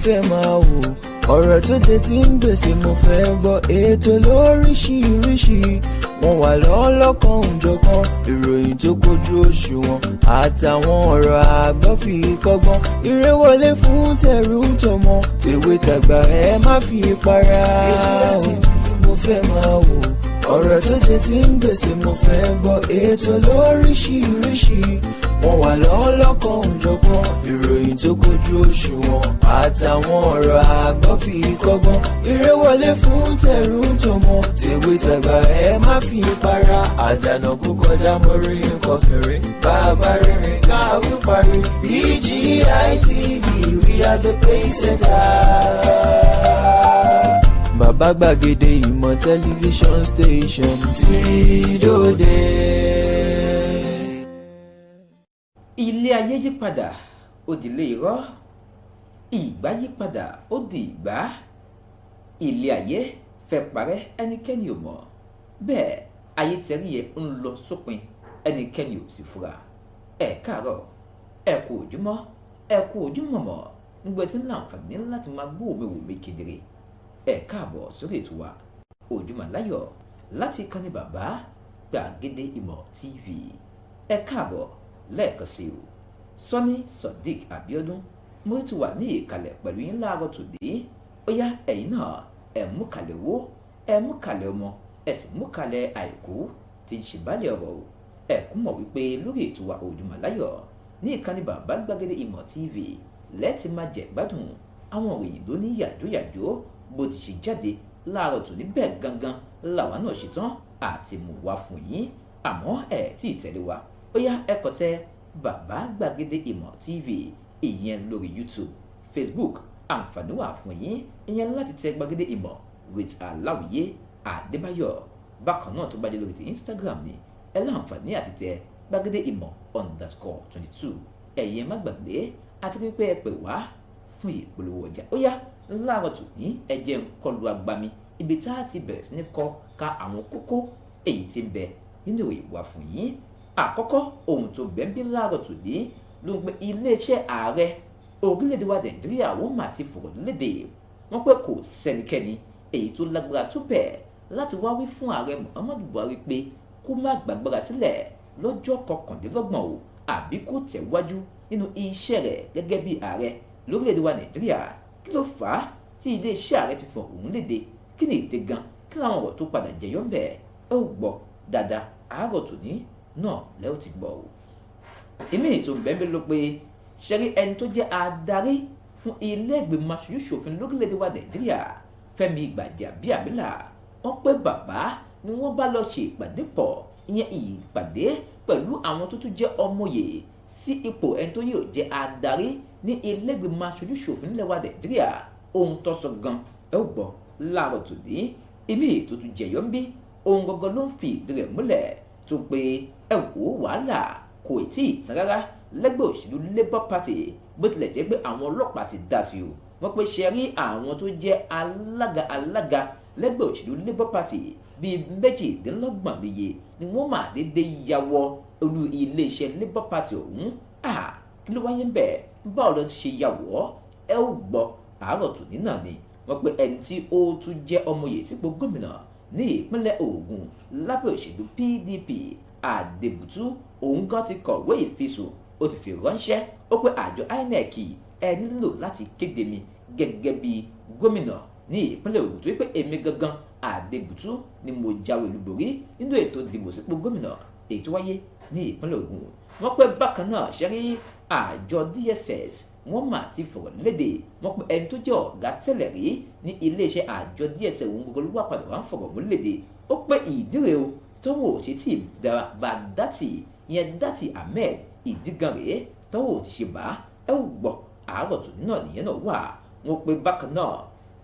fẹ́ máa wò, ọ̀rọ̀ tó jẹ ti ń gbèsè mo fẹ́ gbọ́. Ètò lóríṣiríṣi wọ́n wà lọ́lọ́kan òjọ̀kan, ìròyìn tó kojú òṣùwọ̀n àtàwọn ọ̀rọ̀ àgbọ́ fi kọ́gbọ́n. Eré wọlé fún tẹrú tọmọ, tèwe tàgbà ẹ má fi para. Ètò láti fi mo fẹ́ máa wò, ọ̀rọ̀ tó jẹ ti ń gbèsè mo fẹ́ gbọ́. Ètò lóríṣiríṣi wọ́n wà lọ́lọ́kan òjọ̀kan, ìròyìn tó kojú òṣùwọ̀n àtàwọn ọ̀rọ̀ àgbọ́ fi kọ́gbọ́n. Eré wọlé fún tẹrú tọmọ, tèwe tàgbà ẹ má fi para. Àdànà kú kọjá mórí nǹkan fèrè, bàbá rere káwí parí. BGI TV, we are the pace setter. Bàbá gbàgede ìmọ̀ tẹlifíṣọ̀n station tí dòde. Ilé ayé yí padà ó di ilé irọ́, ìgbà yí padà ó di ìgbà. Ilé ayé fẹ́ parẹ́ ẹnikẹ́ni ò mọ̀, bẹ́ẹ̀ ayé tẹ̀rí yẹn ń lọ sópin ẹnikẹ́ni ò sì fura. Ẹ káàárọ̀, ẹ kú ojúmọ́, ẹ kú ojúmọ́ mọ́ nígbà tí ń láǹfààní láti máa gbóòmí wò mí kedere. Ẹ káàbọ̀ sórí ètò wa Ojúmọ́ Láyọ̀ láti ìkànnì bàbá gbàgede ìmọ̀ TV. Ẹ káàbọ̀ lẹ́ẹ̀kan sí o. Sọ́ní Sodiq Abiodun mo ti wà ní ìkàlẹ̀ pẹ̀lú yín láàárọ̀ tòde. Ó yá ẹ̀yin náà ẹ mú kalẹ̀ owó, ẹ mú kalẹ̀ ọmọ, ẹ sì mú kalẹ̀ àìkú tí ń ṣe bálẹ̀ ọ̀rọ̀ o. Ẹ kú mọ̀ wípé lórí ètò wa Ojúmọ́ Láyọ̀ ní ìkànnì bàbá gbàgede ìmọ̀ TV lẹ́ẹ̀tì máa jẹ gbádùn àwọn òròyìn tó ní yàjóyàjó bó ti ṣe jáde láàárọ̀ tòní. Bẹ́ẹ̀ gangan làwa náà ṣetán àti mú wá fún yín, àmọ́ ẹ tí ì tẹ̀lé wa. Ó yá ẹ kọ tẹ bàbá gbàgede ìmọ̀ TV ìyẹn lórí YouTube, Facebook. Àǹfààní wà fún yín ìyẹn láti tẹ gbàgede ìmọ̀ with Aláwìyé Adébáyọ̀. Bákan náà tó bá jẹ́ lórí ti Instagram ni ẹ láǹfààní àti tẹ gbàgede ìmọ̀ _22. ẹ̀yin má gbàgbé àti pípẹ́ ẹ pè wá fún ìpolówó ọjà. Ó yá láàárọ̀ tòní ẹ jẹ́ n kọlu agbami ibi tá a ti bẹ̀rẹ̀ sí ní kọ ka àwọn kókó èyí tí ń bẹ nínú ìwà fún yín. Àkọ́kọ́ ohun tó bẹ́ẹ̀ bí láàárọ̀ tòní ló ń pe iléeṣẹ́ ààrẹ orílẹ̀-èdè wa Nàìjíríà wọ́n mà ti fọ̀rọ̀ lédè. Wọ́n pé kò sẹ́nikẹ́ni èyí tó lágbára tó bẹ́ẹ̀ láti wá wí fún ààrẹ Muhammadu Buhari pé kó má gbàgbára sílẹ̀ lọ́jọ́ 29 o, àbí kó tẹ̀wájú nínú iṣẹ́ rẹ̀ gẹ́gẹ́ bí ààrẹ lórílẹ̀-èdè wa Nàìjíríà. Kí ló fà á tí iléeṣẹ́ ààrẹ ti fọ̀ òun léde? Kí ni ìdè gan? Kí làwọn ọ̀rọ̀ tó padà jẹyọ ń bẹ̀? Ẹ ò gbọ́ dáadáa àárọ̀ tòní náà lẹ́ ò ti gbọ́ o. Èmi ètò bẹ́ẹ̀ ló pé ṣẹ́rí ẹni tó jẹ́ adarí fún ilé ìgbìmọ̀ aṣojú-ṣòfin lórílẹ̀-èdè wa Nàìjíríà Fẹ́mi Gbàjàbíàmílà, wọ́n pé bàbá ni wọ́n bá lọ ṣe ìpàdé pọ̀, ìyẹn ìpàdé pẹ̀lú àwọn tó tún jẹ́ ọmọye sí ipò ẹni tó yóò jẹ́ adarí ní ilé ìgbìmọ̀ aṣojú-ṣòfin nílẹ̀ wa Nàìjíríà. Ohun tó sọ gan ẹ ò gbọ́ láàárọ̀ tòní. Ibi ètò tún jẹyọ ń bí ohun gangan ló ń fi ìdí rẹ̀ múlẹ̀ tó pé ẹ wò wàhálà kò tí ì tán rárá lẹ́gbẹ́ òṣèlú Labour Party, bó tilẹ̀ jẹ́ pé àwọn ọlọ́pàá ti dá sí o. Wọ́n pé ṣe rí àwọn tó jẹ́ alága lẹ́gbẹ́ òṣèlú Labour Party bíi 28 níye ni wọ́n máa dédé ya wọ olú iléeṣẹ́ Labour Party ọ̀hún. Kí ló wáyé ń bẹ̀? Báwo ló ti ṣe ya wọ́? Ẹ ó gbọ́ àárọ̀ tòní náà ni. Wọ́n pé ẹni tí ó tún jẹ́ ọmọye sípò gómìnà ní ìpínlẹ̀ Ògùn lábẹ́ òṣèlú PDP Adébùtú, òun gan ti kọ̀wé ìfisùn, ó ti fi ránṣẹ́. Ó pé àjọ INEC ẹ nílò láti kéde mi gẹ́gẹ́ bí gómìnà ní ìpínlẹ̀ Ògùn, tó wípé èmi gangan Adébùtú ni mo jáwé olúborí nínú ètò ìdìbò sípò gómìnà èyí tó wáyé ní ìpínlẹ̀ Ògùn. Wọ́n pé bákan náà ṣẹ́rí àjọ DSS wọ́n mà ti fọ̀rọ̀ léde. Wọ́n pé ẹni tó jẹ́ ọ̀gá tẹ́lẹ̀ rí ní iléeṣẹ́ àjọ DSS òun gbogbo ló wà padà wá ń fọ̀rọ̀ mú léde. Ó pé ìdíre o tọ́wọ́ ṣe tí bá dátì ìyẹn Dátì Ahmed ìdígan rèé tọ́wọ́ ti ṣe bá. Ẹ ò gbọ́ àárọ̀ tòní náà nìyẹn náà wà. Wọ́n pé bákan náà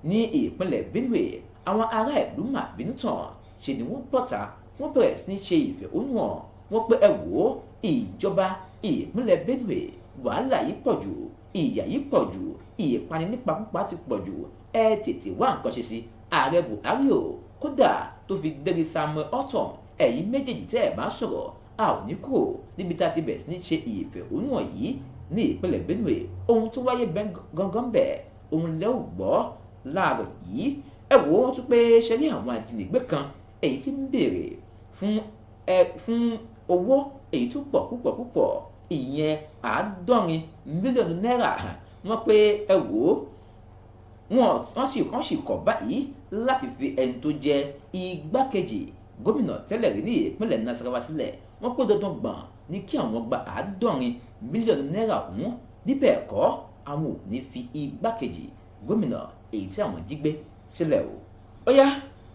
ní ìpínlẹ̀ Benue àwọn ará ìlú mà bínú tán, ṣe ni wọ́n bọ́ta wọ́n bẹ̀rẹ̀ sí ní ṣe ìfẹ̀hónúhàn. Wọ́n pé ẹ wò ó ìjọba ìpínlẹ̀ Benue wàhálà yìí pọ̀ jù, ìyà yìí pọ̀ jù, ìpani nípa púpà ti pọ̀ jù, ẹ tètè wá nǹkan ṣe sí. Ààrẹ Buhari o, kódà tó fi dérí Samuel Ortom, ẹ̀yin méjèèjì tẹ́ ẹ̀ bá sọ̀rọ̀ a ò ní kúrò níbi tá a ti bẹ̀rẹ̀ sí ní ṣe ìfẹ̀hónúhàn yìí ní ìpínlẹ̀ Benue. Ohun tó wáyé gangan bẹ̀ òun lẹ́ ò gbọ́ láàárọ̀ yìí. Ẹ wò ó tún pé ṣe rí àwọn ajínigbé kan èyí tí ń béèrè fún owó èyí tó pọ̀ púpọ̀ ìyẹn 70 mílíọ̀nù náírà. Wọ́n pé ẹ wò ó wọ́n sì kọ̀ báyìí láti fi ẹni tó jẹ́ igbákejì gómìnà tẹ́lẹ̀ rí ní ìpínlẹ̀ Nasarawa sílẹ̀. Wọ́n pé dandan gbọ̀n ní kí àwọn gba 70 mílíọ̀nù náírà ọ̀hún, bí bẹ́ẹ̀ kọ́ àwọn ò ní fi igbákejì gómìnà èyí tí àwọn jí gbé sílẹ̀ o. Ó yá,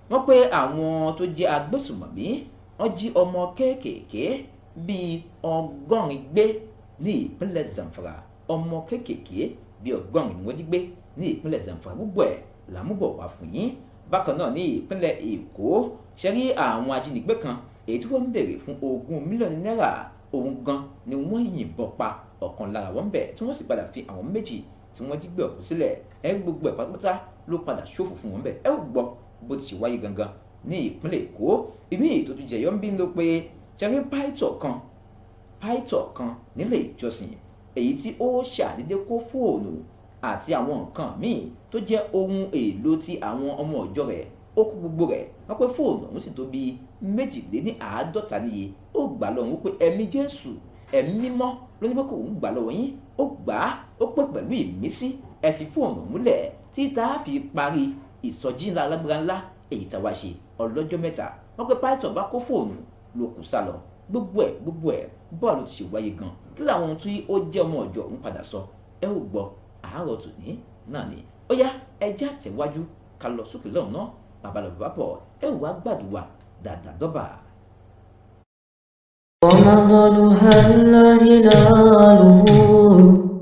wọ́n pé àwọn tó jẹ́ agbésùmọ̀mí wọ́n jí ọmọ kéékèèké bíi 100 gbé ní ìpínlẹ̀ Zamfara. Ọmọ kéékèèké bíi 100 ni wọ́n jí gbé ní ìpínlẹ̀ Zamfara. Gbogbo ẹ̀ làmúbọ̀ wá fún yín. Bákan náà ní ìpínlẹ̀ Èkó ṣe rí àwọn ajínigbé kan èyí tí wọ́n ń béèrè fún 20 mílíọ̀nù náírà. Òun gan ni wọ́n yìnbọn pa ọ̀kan lára wọn bẹ̀ tí wọ́n sì padà fi àwọn méjì tí wọ́n jí gbé ọ̀hún sílẹ̀. Gbogbo ẹ̀ pátápátá ló padà ṣòfò fún wọn bẹ̀. Ẹ ò gbọ́ bó ti ṣe wáyé gangan ní ìpínlẹ̀ Èkó. Ìmí ètò tó jẹyọ ń bí ló pé ṣẹ́rí Paito kan nílé ìjọsìn èyí tí ó ṣàdédé kó fóònù àti àwọn nǹkan míì tó jẹ́ ohun èlò tí àwọn ọmọ ọjọ́ rẹ̀ ó kó gbogbo rẹ̀. Wọ́n pé fóònù ọ̀hún sì tó bí 52 níye. Ó gbà lọ́wọ́ pé ẹ̀mí Jésù ẹ̀mí mímọ́ ló ní pé kò ń gbà lọ́wọ́ yín. Ó gbà á, ó pé pẹ̀lú ìmísí ẹ fi fóònù múlẹ̀ tí tá a fi parí ìsọjí ńlá alágbára ńlá èyí tá a wá ṣe ọlọ́jọ́ 3. Wọ́n pé Paito bá kó fóònù ló kù sá lọ. Gbogbo ẹ̀ bọ́ọ̀lù ti ṣe wáyé gan. Kí làwọn ohun tí ó jẹ́ ọmọ ọjọ́ ń padà sọ ẹ ò gbọ́ àárọ̀ tòní náà ni. Ó yá, ẹjẹ́ àtẹ̀wájú ká lọ sókè lọ́hùn náà. Bàbá bọ̀ ẹ wá gbàdúrà dáadáa dọ́bà.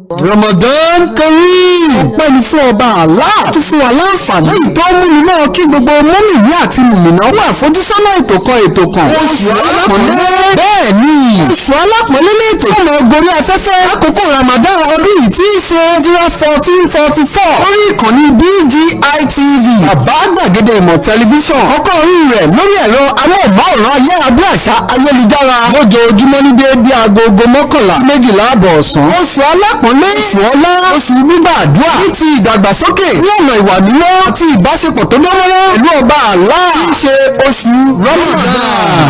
Ramadan Kareem pẹ̀lú fún ọba Allah tó fún wa láǹfààní èyí tó mú mi náà kí gbogbo mọ́mìnì àti mùmìnà wà fojúsọ́nà ètò kan oṣù alápọ̀nlé. Bẹ́ẹ̀ ni oṣù alápọ̀nlé ní ètò ìmọ̀ ògorí afẹ́fẹ́ lákòókò Ramadan ọdún yìí tí í ṣe 1444 orí ìkànnì BGI TV bàbá gbàgede ìmọ̀ tẹlifíṣàn kọ́kọ́ orí rẹ̀ lórí ẹ̀rọ amóhùnmáwòrán ayárabíàṣá ayélujára lójoojúmọ́ ní déédéé aago 11:12 ààbọ̀ ọ̀sán. Oṣù alápọ̀nlé oṣù ọlá oṣù gbígbà àdúrà ní ti ìdàgbàsókè ní ọ̀nà ìwà mímọ́ àti ìbáṣepọ̀ tó dánmọ́rán pẹ̀lú ọba Allah tí í ṣe oṣù Ramadan.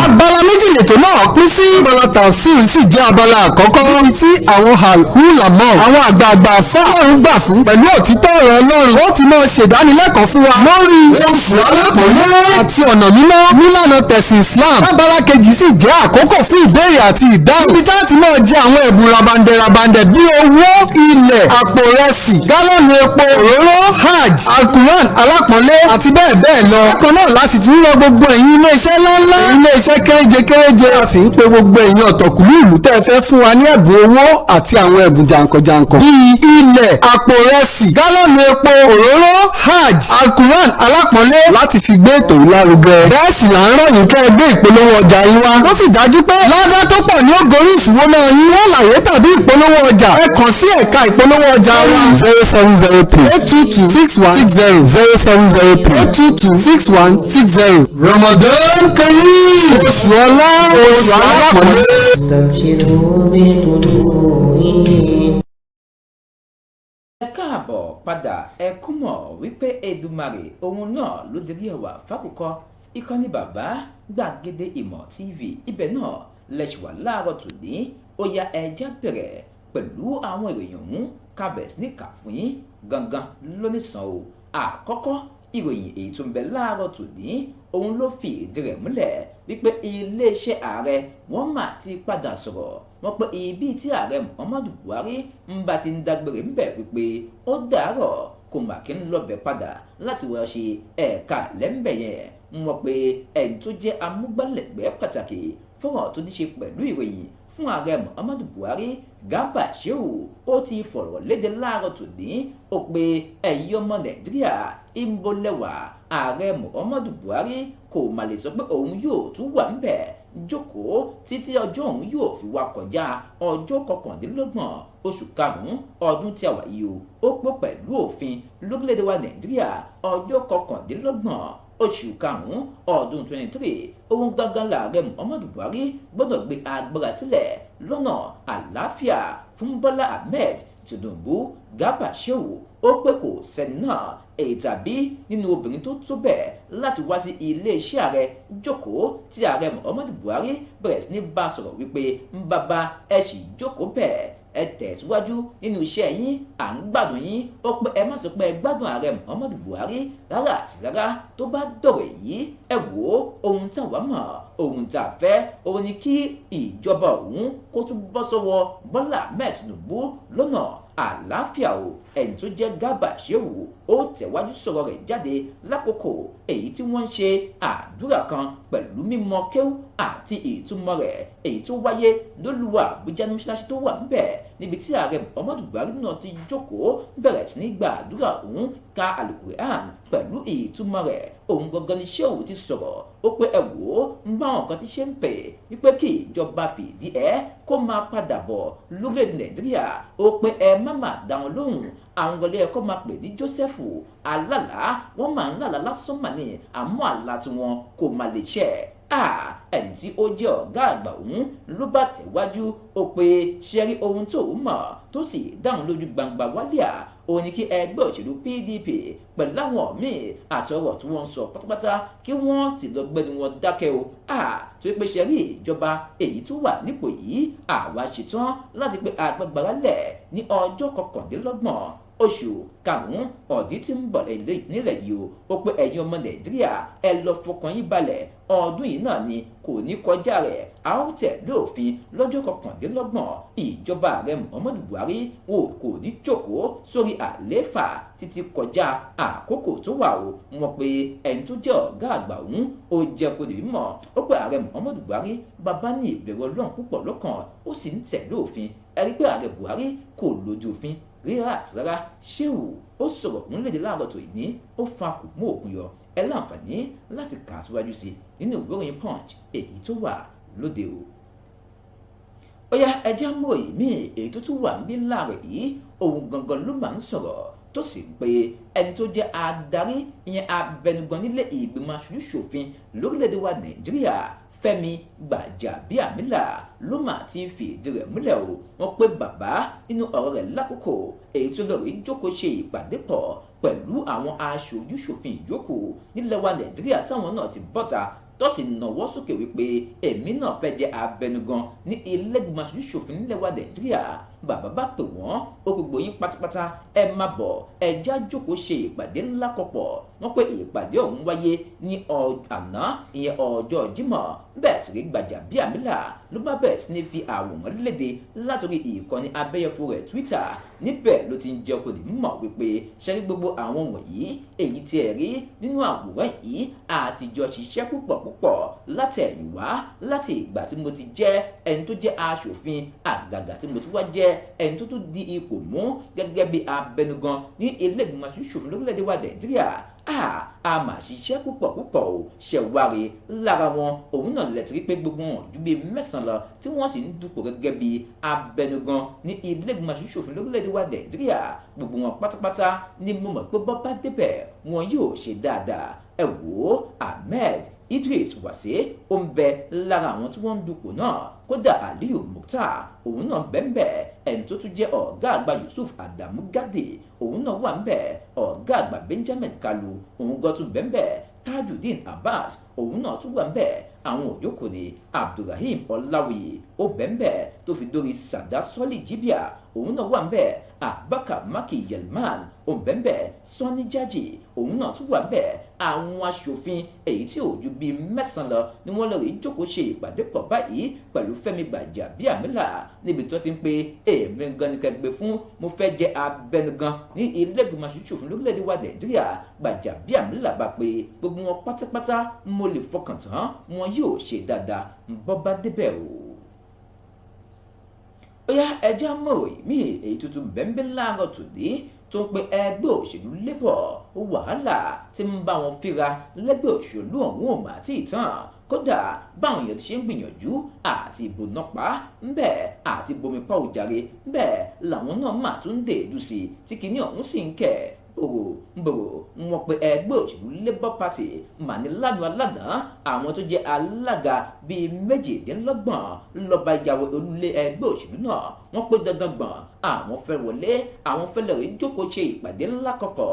Abala méjì lètò náà pín sí. Abala tafsir sì jẹ́ abala àkọ́kọ́ níbi tí àwọn al-ulama àwọn àgbààgbà fọ́ọ̀rùn gbà fún pẹ̀lú òtítọ́ ọ̀rọ̀ Ọlọ́run ó ti máa ṣèdánilẹ́kọ̀ọ́ fún wa lórí oṣù alápọ̀nlé àti ọ̀nà mímọ́ nílànà tẹ̀sìn Islam. Abala kejì sì jẹ́ àkókò fún ìbéèrè àti ìdáhùn níbi tá a ti máa jẹ àwọn ẹ̀bùn rabandẹ̀ bí owó ilẹ̀ àpò rẹsì gálọ́ọ̀nù epo òróró hajj alquran alápọ̀nlé àti bẹ́ẹ̀ bẹ́ẹ̀ lọ. Bákan náà láti tún rọ gbogbo ẹ̀yin iléeṣẹ́ ńláńlá iléeṣẹ́ kéréje a sì ń pe gbogbo ẹ̀yin ọ̀tọ̀kùlú ìlú tẹ́ ẹ fẹ́ fún wa ní ẹ̀bùn owó àti àwọn ẹ̀bùn jàǹkànjàǹkàn bíi ilẹ̀ àpò rẹsì gálọ́ọ̀nù epo òróró hajj alquran alápọ̀nlé láti fi gbé ètò lárugẹ. Bẹ́ẹ̀ sì là ń ròyìn kẹ́ ẹ gbé ìpolówó ọjà yín wá. Ó sì dájú pé ládá tó pọ̀ ní ògorí ìṣúwó náà yín wọ́n làyé tàbí ìpolówó ọjà ẹ kàn sí ẹ̀ka ìpolówó ọjà wa 0703 822 6160 0703 822 6160. Ramadan Kareem oṣù ọlá oṣù alápọ̀nlé. Ẹ káàbọ̀ padà. Ẹ kú mọ̀ wípé Èdùmàrè òun náà ló dirí ẹwà fákòókò ìkànnì bàbá gbàgede ìmọ̀ TV. Ibẹ̀ náà lẹ́sùn wà láàárọ̀ tòní. Ó yá ẹja bẹ̀rẹ̀ pẹ̀lú àwọn ìròyìn ọ̀hún kábẹ̀sì ní kà fún yín gangan lónìsàn o. Àkọ́kọ́ ìròyìn èyí tó ń bẹ láàárọ̀ tòní òun ló fi ìdí rẹ̀ múlẹ̀ wípé iléeṣẹ́ ààrẹ wọ́n mà ti padà sọ̀rọ̀. Wọ́n pé ibi tí ààrẹ Muhammadu Buhari ń bá ti ń dágbére ń bẹ̀ wípé ó dàárọ̀ kò mà kí ń lọ́bẹ̀ padà láti wọ́n ṣe ẹ̀ka lẹ́ńbẹ̀ yẹn. Wọ́n pé ẹni tó jẹ́ amúgbálẹ́gbẹ̀ẹ́ pàtàkì fọ́rọ̀ tó ní ṣe pẹ̀lú ìròyìn fún ààrẹ Muhammadu Buhari Garba Shehu ó ti fọ̀rọ̀ léde láàárọ̀ tòní. Ó pé ẹ̀yin ọmọ Nàìjíríà ìmọ̀lẹ́wà ààrẹ Muhammadu Buhari kò mà lè sọ pé òun yóò tún wà ń bẹ̀ jókòó títí ọjọ́ òun yóò fi wá kọjá ọjọ́ 29 oṣù karùn-ún ọdún tí a wà yìí ó pọ̀ pẹ̀lú òfin lórílẹ̀‐èdè wa Nàìjíríà ọjọ́ 29 oṣù karùn-ún ọdún 23 ohun gangan lààrẹ Muhammadu Buhari gbọ́dọ̀ gbé agbára sílẹ̀ lọ́nà àlàáfíà fún Bọ́lá Ahmed Tinubu. Garba Shehu ó pé kò sẹ́ni náà èyí tàbí nínú obìnrin tó tó bẹ́ẹ̀ láti wá sí iléeṣẹ́ ààrẹ jókòó tí ààrẹ Muhammadu Buhari bẹ̀rẹ̀ sí ní bá sọ̀rọ̀ wípé ń bàbá ẹ sì jókòó bẹ́ẹ̀ ẹ tẹ̀síwájú nínú iṣẹ́ yín à ń gbádùn yín. Ó pé ẹ má sọ pé ẹ gbádùn ààrẹ Muhammadu Buhari rárá àti rárá. Tó bá dọ̀rọ̀ yìí ẹ wò ó ohun táwa mọ̀ ohun tá a fẹ́ òun ni kí ìjọba òun kó tún bọ́ sọ́wọ́ Bọ́lá Ahmed Tinubu lọ́nà àlàáfíà o. Ẹni tó jẹ́ Garba Shehu ó tẹ̀wájú sọ̀rọ̀ rẹ̀ jáde lákòókò èyí tí wọ́n ń ṣe àdúrà kan pẹ̀lú mímọ kéwú àti ìtumọ̀ rẹ̀ èyí tó wáyé lólùwà Àbújá ní mọ́ṣáláṣí tó wà ńbẹ̀ níbi tí ààrẹ Muhammadu Buhari náà ti jókòó bẹ̀rẹ̀ sí ní gba àdúrà òun ka Al-Qur'an pẹ̀lú ìtumọ̀ rẹ̀. Òun gangan ni Shehu ti sọ̀rọ̀ ó pé ẹ wò ó ń bá àwọn kan ti ṣe ń pè wípé kí ìjọba fìdí kó máa padà bọ̀ lórílẹ̀‐èdè Nàìjíríà. Ó pé ẹ má máa dá wọn lóhùn àwọn wọlé ẹ̀kọ́ máa pè ní Jósẹ́fù alálàá wọ́n máa ń lálàá lásán mà ní àmọ́ àlá tiwọn kò má lè ṣẹ. Ẹni tí ó jẹ́ ọ̀gá àgbà òun ló bá tẹ̀wájú ó pé ṣe rí ohun tó mọ̀ tó sì dáhùn lójú gbangba wálíà òun ni kí ẹgbẹ́ òṣèlú PDP pẹ̀lú àwọn míì àtọ̀rọ̀ tí wọ́n ń sọ pátápátá kí wọ́n ti lọ gbẹ́nu wọn dákẹ́ o. tó pé ṣe rí ìjọba èyí tó wà nípò yìí àwa ṣetán láti gbé agbára lẹ̀ ní ọjọ́ 29 oṣù karùn-ún ọdún tí ń bọ̀ nílẹ̀ yìí ó pé ẹ̀yin ọmọ Nàìjíríà ẹ lọ fọkàn yín balẹ̀ ọdún yìí náà ni kò ní kọjá rẹ̀ a ó tẹ̀lé òfin lọ́jọ́ 29 ìjọba ààrẹ Muhammadu Buhari kò ní jókòó sórí àlééfà títí kọjá àkókò tó wà o. Wọ́n pe ẹni tó jẹ́ ọ̀gá àgbà òun ó jẹ́ kó lè mọ̀ ó pé ààrẹ Muhammadu Buhari bàbá ní ìbẹ̀rù Ọlọ́run púpọ̀ lọ́kàn ó sì ń tẹ̀lé òfin. Ẹ rí pé ààrẹ Buhari kò lójú òfin rírà àti rárá. Shehu ó sọ̀rọ̀ òun lédè láàárọ̀ tó ìní ó fa kò mú òkun yọ. Ẹ láǹfààní láti kà á síwájú sí nínú ìwé ìròyìn Punch èyí tó wà lóde o. Ó yá ẹjẹ́ mú èyí míì èyí tó tún wà níbí láàárọ̀ yìí òun gangan ló máa ń sọ̀rọ̀ tó sì pé ẹni tó jẹ́ adarí ìyẹn abẹnugan nílé ìgbìmọ̀ aṣojú ṣòfin lórílẹ̀‐èdè wa Nàìjíríà Fẹ́mi Gbàjàbíàmílà ló mà ti fìdí rẹ̀ múlẹ̀ o. Wọ́n pé bàbá nínú ọ̀rọ̀ rẹ̀ lákòókò èyí tó lọ rí jókòó ṣe ìpàdé pọ̀ pẹ̀lú àwọn aṣojú ṣòfin ìjókòó nílẹ̀ wa Nàìjíríà táwọn náà ti bọ́ta tó sì nawọ́ sókè wípé èmi náà fẹ́ jẹ́ abẹnugan ní ilé ìgbìmọ̀ aṣojú ṣòfin nílẹ̀ wa Nàìjíríà. Bàbá bá pè wọ́n ó gbogbo yín pátápátá ẹ má bọ̀ ẹ já jókòó ṣe ìpàdé ńlá kọ̀pọ̀. Wọ́n pé ìpàdé ọ̀hún wáyé ní àná ìyẹn ọjọ́ Jímọ̀. Bẹ́ẹ̀ sì rí Gbàjàbíàmílà ló bá bẹ̀rẹ̀ sí ní fi àwòrán léde látòrí ìkànnì abẹ́yẹfò rẹ̀ Twitter. Níbẹ̀ ló ti ń jẹ́ kó lè mọ̀ wípé ṣe rí gbogbo àwọn wọ̀nyí èyí tí ẹ rí nínú àwòrán yìí àtijọ́ ṣiṣẹ́ púpọ̀ látẹ̀yìnwá láti ìgbà tí mo ti jẹ́ ẹni tó jẹ́ aṣòfin àgàgà tí mo ti wá jẹ́ ẹni tó tún di ipò mú gẹ́gẹ́ bí abẹnugan ní ilé ìgbìmọ̀ aṣojú ṣòfin lórílẹ̀‐èdè wa Nàìjíríà. A mà ṣiṣẹ́ púpọ̀ o ṣẹ̀wárí lára wọn òun náà lẹ́tí rí pé gbogbo wọn ju bíi 9 lọ tí wọ́n sì ń dupò gẹ́gẹ́ bí abẹnugan ní ilé ìgbìmọ̀ aṣojú ṣòfin lórílẹ̀‐èdè wa Nàìjíríà. Gbogbo wọn pátápátá ni mo mọ̀ pé bọ́ bá débẹ̀ wọn yóò ṣe dáadáa. Ẹ wò ó Ahmed Idris Wase ó ń bẹ lára àwọn tí wọ́n ń dupò náà. Kódà Aliyu Mukhtar òun náà bẹ́ẹ̀ ẹni tó tún jẹ́ ọ̀gá àgbà Yusuf Adamu Gade òun náà wà ń bẹ̀ ọ̀gá àgbà Benjamin Kalu òun gan tún bẹ́ẹ̀ Tajudeen Abbas òun náà tún wà ń bẹ̀ àwọn òyòkù ni Abdulrahim Ọláwìyí ó bẹ́ẹ̀ tó fi dórí Sada Sọ́lì Jibia òun náà wà ń bẹ̀ Abubakar Maki Yelman ó bẹ́ẹ̀ Sani Jaji òun náà tún wà ń bẹ̀ àwọn aṣòfin èyí tí ò ju bíi 9 lọ ni wọ́n lọ rí jókòó ṣe ìpàdé pọ̀ báyìí pẹ̀lú Fẹ́mi Gbàjàbíàmílà níbi tó ti ń pe èmi gan ni kẹgbẹ́ fún mo fẹ́ jẹ́ abẹnugan ní ilé ìgbìmọ̀ aṣojú ṣòfin lórílẹ̀‐èdè wa Nàìjíríà. Gbàjàbíàmílà bá pé gbogbo wọn pátápátá mo lè fọkàn tán wọn yóò ṣe dáadáa ń bọ́ bá débẹ̀ o. Ó yá ẹjẹ́ mọ̀rọ̀ ìmí èyí tuntun bẹ́ẹ̀ láàárọ̀ tòní tó ń pe ẹgbẹ́ òṣèlú Labour wàhálà tí ń bá wọn fíra lẹ́gbẹ́ òṣèlú ọ̀hún ò mà tí ì tán. Kódà báwọn èèyàn ti ṣe ń gbìyànjú àti ìbò náà pa ńbẹ̀ àti bomi pa òjàre bẹ́ẹ̀ làwọn náà mà tún dé èdú sí tí kinní ọ̀hún sì ń kẹ̀ bòrò wọn pe ẹgbẹ́ òṣèlú Labour Party mà ní lánàá aládàá àwọn tó jẹ́ alága bíi 28 lọ́ba ìyàwó olùlé ẹgbẹ́ òṣèlú náà wọ́n pé dandan gbọ̀n àwọn fẹ́ wọlé àwọn fẹ́ lọ rí jókòó ṣe ìpàdé ńlá kọ̀kọ̀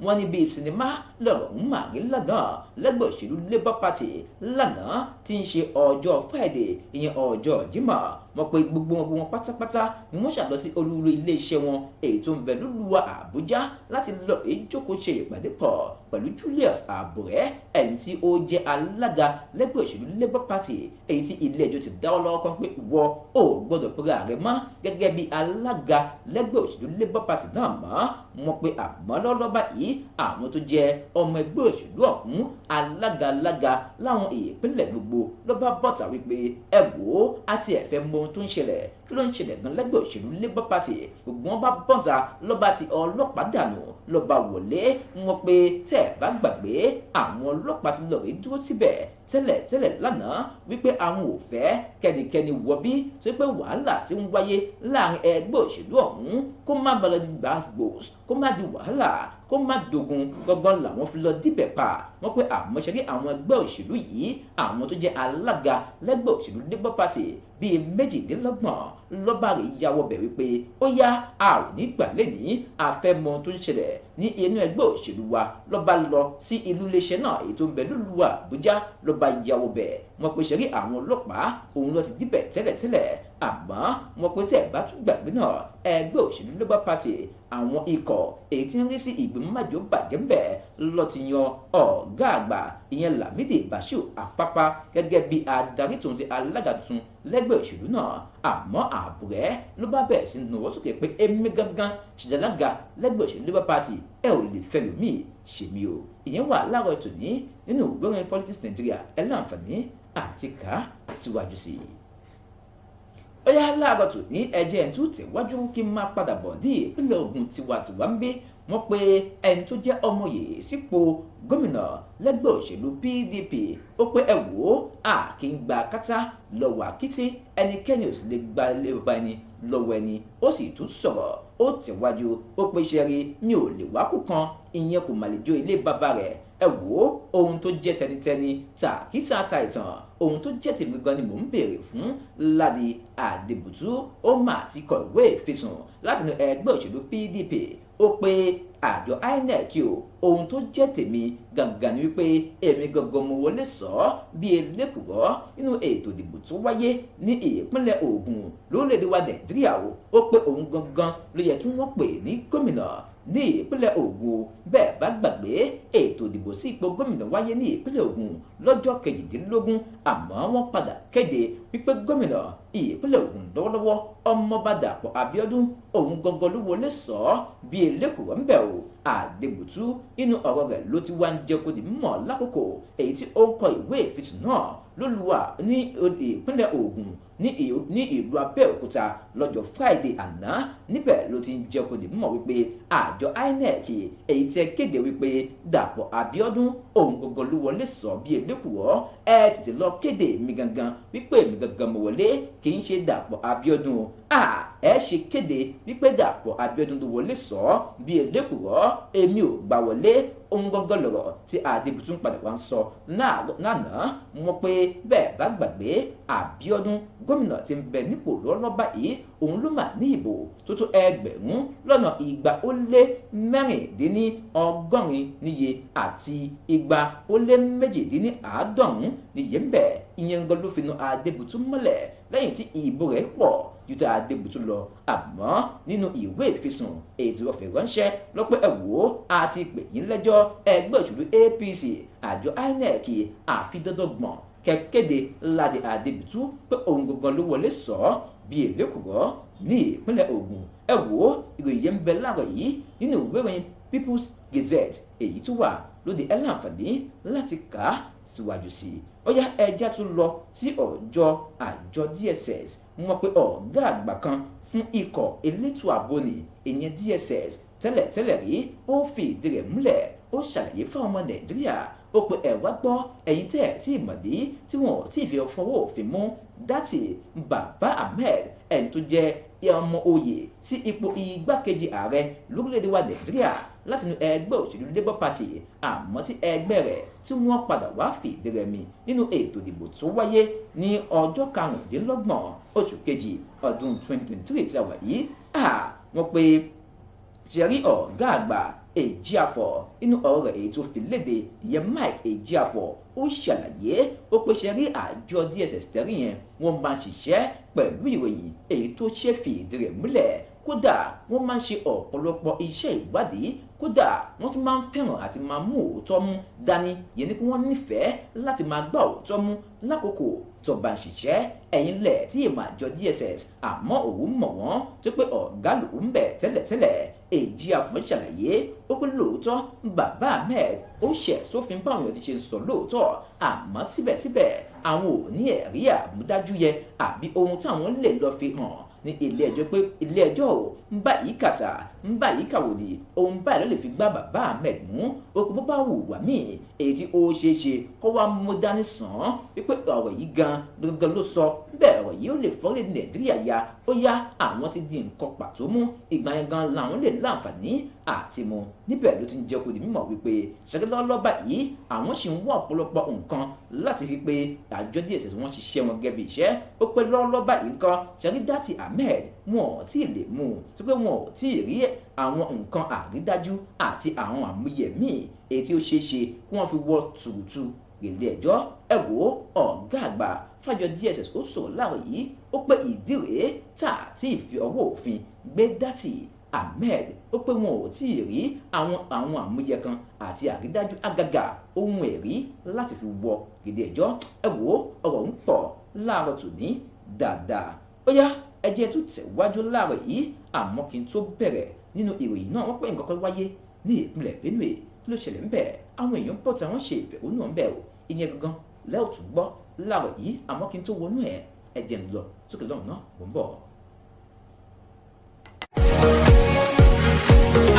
wọ́n ní bíi sinimá lọ́rọ̀ ń mà rí lánàá lẹ́gbẹ́ òṣèlú Labour Party lánàá tí ń ṣe ọjọ́ Friday ìyẹn ọjọ́ Jímọ̀ wọ́n pe gbogbo wọn pátápátá ni wọ́n ṣàlọ sí olúlu iléeṣẹ́ wọn èyí tó ń bẹ lólùwà Àbújá láti lọ èyí jókòó ṣe ìpàdé pọ̀ pẹ̀lú Julius Àbúrẹ́ ẹni tí ó jẹ́ alága lẹ́gbẹ́ òṣèlú Labour Party èyí tí ilé ẹjọ́ ti dáwọ́ lọ́wọ́ kan pé ìwọ ò gbọ́dọ̀ pera rẹ mọ́ gẹ́gẹ́ bí alága lẹ́gbẹ́ òṣèlú Labour Party náà mọ́ wọ́n pe àmọ́ lọ́lọ́ba yìí àwọn tó jẹ́ ọmọ ẹgbẹ́ òṣèlú ọ̀hún alága láwọn ìpínlẹ̀ gbogbo ló bá bọ́ta wípé ẹ wò ó àti ẹ̀fẹ́ mọ ohun tó ń ṣẹlẹ̀ kí ló ń ṣẹlẹ̀ gan lẹ́gbẹ́ òṣèlú Labour Party gbogbo wọn bá bọ́ta lọ́ba ti ọlọ́pàá dànù lọ́ba wọlé wọn pé tẹ́ ẹ bá gbàgbé àwọn ọlọ́pàá ti lọ rí dúró síbẹ̀ tẹ́lẹ̀ lánàá wípé àwọn ò fẹ́ kẹ́nikẹ́ni wọ bí tó pé wàhálà tí ń wáyé láàrin ẹgbẹ́ òṣèlú ọ̀hún kó má balọ̀ di gbàgbós kó má di wàhálà kó má dogun gangan làwọn fi lọ díbẹ̀ pa wọ́n pé àmọ́ṣẹ́rí àwọn ẹgbẹ́ òṣèlú yìí àwọn tó jẹ́ alága lẹ́gbẹ́ òṣèlú Labour Party bíi 28 lọ́ba rẹ̀ yàwọ̀ bẹ̀ wípé ó yá a ò ní gbà lẹ́ni àfẹ́mọ tó ń ṣẹlẹ̀ ní inú ẹgbẹ́ òṣèlú wa lọ́ba lọ sí ìlú iléeṣẹ́ náà èyí tó ń bẹ lólùú Àbújá lọ́ba yàwọ̀ bẹ̀ wọ́n pe ṣẹ́rí àwọn ọlọ́pàá òun lọ ti díbẹ̀ tẹ́lẹ̀ àmọ́ wọ́n pe tẹ́ bá tún gbàgbé náà ẹgbẹ́ òṣèlú Labour Party àwọn ikọ̀ èyí tí ń rí sí ìgbìmọ̀ májò bàjẹ́ ń bẹ̀ lọ ti yan ọ̀gá àgbà ìyẹn Lámídì Bàṣírù Àpápá gẹ́gẹ́ bí adarí tòun ti alága tuntun lẹ́gbẹ́ òṣèlú náà àmọ́ Àbúrẹ́ ló bá bẹ̀rẹ̀ sí náwó sókè pé èmi gangan ṣèjàlága lẹ́gbẹ́ òṣèlú Labour Party ẹ ò lè fẹ́ lómi ṣèmi o ìyẹn wà láàárọ̀ tòní nínú ìgbóhùn Politics Nigeria ẹ láǹfààní àti kà á síwájú sí i. Ó yá láàárọ̀ tòní ẹ̀jẹ̀ ń tún tẹ̀wájú kí n máa padà bọ̀ ní ìpínlẹ̀ Ògùn tiwantiwa ń bí wọ́n pe ẹni tó jẹ́ ọmọye sípò gómìnà lẹ́gbẹ́ òṣèlú PDP ó pé ẹ wò ó kí n gba kátá lọ́wọ́ àkìtì ẹnikẹ́ni ò sì lè gba ilé bàbá ẹni lọ́wọ́ ẹni ó sì tún sọ̀rọ̀ ó tẹ̀wájú ó pé iṣẹ́ rí mi ò lè wákù kan ìyẹn kò mà lè jó ilé bàbá rẹ̀ ẹ wò ó ohun tó jẹ́ tẹnitẹni tàkísà ta ìtàn ohun tó jẹ́ tèmi gan ni mò ń béèrè fún Ládi Adébùtú ó mà ti kọ ìwé ìfisùn látinú ẹgbẹ́ òṣèlú PDP ó pé àjọ INEC ohun tó jẹ́ tèmi gangan ni wípé èmi gangan mo wọlé sọ bí elékùrọ́ nínú ètò ìdìbò tó wáyé ní ìpínlẹ̀ Ògùn lórílẹ̀‐èdè wa Nàìjíríà ó pé òun gangan ló yẹ kí wọ́n pè ní gómìnà ní ìpínlẹ̀ Ògùn bẹ́ẹ̀ bá gbàgbé ètò ìdìbò sí ipò gómìnà wáyé ní ìpínlẹ̀ Ògùn lọ́jọ́ 18 àmọ́ wọ́n padà kéde wípé gómìnà ìpínlẹ̀ Ògùn lọ́wọ́lọ́wọ́ Ọmọọba Dàpọ̀ Abíọ́dún òun gangan ló wọlé sọ bí elékùrọ́ ń bẹ̀ o Àdébùtú nínú ọ̀rọ̀ rẹ̀ ló ti wá ń jẹ́ kó di mímọ̀ lákòókò èyí tí ó ń kọ ìwé ìfisùn náà lólùwà ní ìpínlẹ̀ Ògùn ní ìlú Abẹ́òkúta lọ́jọ́ Friday àná níbẹ̀ ló ti ń jẹ́ kó di mímọ̀ wípé àjọ INEC èyí tí ẹ kéde wípé Dàpọ̀ Abíọ́dún òun gangan ló wọlé sọ bí elékùrọ́ ẹ tètè lọ kéde mi gangan wípé mi gangan mo wọlé kì í ṣe Dàpọ̀ Abíọ́dún ẹ ṣe kéde wípé Dàpọ̀ Abíọ́dún ló wọlé sọ bí elékùrọ́ èmi ò gbà wọlé ohun gangan lọ̀rọ̀ tí Adébùtú padà wá ń sọ lánàá wọ́n pé bẹ́ẹ̀ bá gbàgbé Abíọ́dún gómìnà tí ń bẹ nípò lọ́wọ́lọ́wọ́ báyìí òun ló mà ní ìbò tó tó 2,240 níye àti 2,250 níye ń bẹ ìyẹn gan ló fi nu Adébùtú mọ́lẹ̀ lẹ́yìn tí ìbò rẹ̀ pọ̀ ju ti Adébùtú lọ àmọ́ nínú ìwé ìfisùn èyí tí wọ́n fi ránṣẹ́ lọ́pẹ́ ẹ wò ó àti pè yín lẹ́jọ́ ẹgbẹ́ òṣèlú APC àjọ INEC àfi dandan gbọ̀n kẹ́kéde Ládi Adébùtú pé òun gangan ló wọlé sọ bí elékùrọ́ ní ìpínlẹ̀ Ògùn ẹ wò ó ìròyìn yẹn ń bẹ láàárọ̀ yìí nínú ìwé ìròyìn People's Gazette èyí tó wà lóde ẹ láǹfààní láti kà á síwájú sí i ó yá ẹjá tún lọ sí ọjọ́ àjọ DSS wọ́n pé ọ̀gá àgbà kan fún ikọ̀ elétò ààbò ní ìyẹn DSS tẹ́lẹ̀ rí ó fi ìdí rẹ̀ múlẹ̀ ó ṣàlàyé fún ọmọ Nàìjíríà ó pe ẹ wá gbọ́ ẹ̀yin tẹ́ ẹ̀ tí ìmọ̀dí tí wọ́n tí ì fi fọwọ́ òfin mú Dátì Bàbá Ahmed ẹni tó jẹ́ ọmọ oyè sí ipò igbákejì ààrẹ lórílẹ̀‐èdè wa Nàìjíríà látinú ẹgbẹ́ òṣèlú Labour Party àmọ́ tí ẹgbẹ́ rẹ̀ tí wọ́n padà wá fìdí rẹmi nínú ètò ìdìbò tó wáyé ní ọjọ́ 25 oṣù kejì ọdún 2023 tí a wà yìí wọ́n pe ṣẹ̀rí ọ̀gá àgbà Ejiafọ inú ọ̀rọ̀ rẹ̀ èyí tó fi léde ìyẹn Mike Ejiafọ ó ṣàlàyé ó pé ṣẹ̀rí àjọ DSS tẹ́rí yẹn wọ́n máa ṣiṣẹ́ pẹ̀lú ìròyìn èyí tó ṣe fìdí rẹ̀ múlẹ̀ kódà wọ́n máa ń ṣe ọ̀pọ̀lọpọ̀ iṣẹ́ ìwádìí kódà wọ́n tún máa ń fẹ́ràn àti máa mú òótọ́ mú dání yẹn ni pé wọ́n nífẹ̀ẹ́ láti máa gbá òótọ́ mú lákòókò tó bá ń ṣiṣẹ́ ẹ̀yìn lẹ̀ tí èèmọ̀ àjọ DSS àmọ́ òun mọ̀ wọ́n tó pé ọ̀gá lòún bẹ̀ tẹ́lẹ̀tẹ́lẹ̀ Ejiafọ ṣàlàyé ó pé lóòótọ́ bàbá Ahmed ó ṣẹ̀ sófin báwọn èèyàn ti ṣe sọ lóòótọ́ àmọ́ síbẹ̀síbẹ̀ àwọn ò ní ẹ̀rí àmúdájú yẹ àbí ohun táwọn lè lọ fi hàn ní ilé ẹjọ́ pé ilé ẹjọ́ ò ń bá yìí kàṣà ń bá yìí kàwòdì ohun báyìí ló lè fi gbá bàbá Ahmed mú okùn bó bá hùwà míì èyí tí ó ṣeé ṣe kó wá mú dání sàn án wípé ọ̀rọ̀ yìí gangan ló sọ bẹ́ẹ̀ ọ̀rọ̀ yìí ó lè fọ́lẹ̀ Nàìjíríà ya ó yá àwọn ti di nǹkan pàtó mú ìgbà yẹn gan làwọn lè láǹfààní àti mu níbẹ̀ ló ti ń jẹ́ kó di mímọ̀ wípé ṣàkẹ́lọ́lọ́ báyìí àwọn sì ń wá ọ̀pọ̀lọpọ̀ nǹkan láti fi pé àjọ DSS wọn ṣiṣẹ́ wọn gẹ́gẹ́ bí iṣẹ́ ó pé lọ́lọ́ báyìí nǹkan ṣàkídàtì Ahmed wọn ò tí ì lè mú un tó pé wọn ò tí ì rí àwọn nǹkan àrídájú àti àwọn àmúyẹ míì èyí tí ó ṣeé ṣe kí wọ́n fi wọ́ tùrùtù ilé ẹjọ́ ẹ wò ọ̀gá àgbà fàjọ DSS ó sọ̀rọ̀ láàrọ̀ yìí ó pé ìdí rèé tá àti ìfi ọwọ́ òfin gbé dátì Ahmed ó pé wọn ò tí ì rí àwọn àmúyẹ kan àti àrídájú àgàgà ohun ẹ̀rí láti fi wọ ilé ẹjọ́ ẹ wò ọ̀rọ̀ ń pọ̀ láàárọ̀ tòní dáadáa ó yá ẹ jẹ́ tó tẹ̀wájú láàárọ̀ yìí àmọ́ kí n tó bẹ̀rẹ̀ nínú ìròyìn náà wọ́n pé nǹkan kan wáyé ní ìpínlẹ̀ Benue kí ló ṣẹlẹ̀ ń bẹ̀ àwọn èèyàn pọ̀ tí àwọn ṣe ìfẹ̀hónúhàn ń bẹ̀ o ìyẹn gangan lẹ́ọ̀ tún gbọ́ láàárọ̀ yìí àmọ́ kí n tó wọnú ẹ̀ ẹ jẹ́ ń lọ sókè lọ́rùn náà mò ń bọ̀.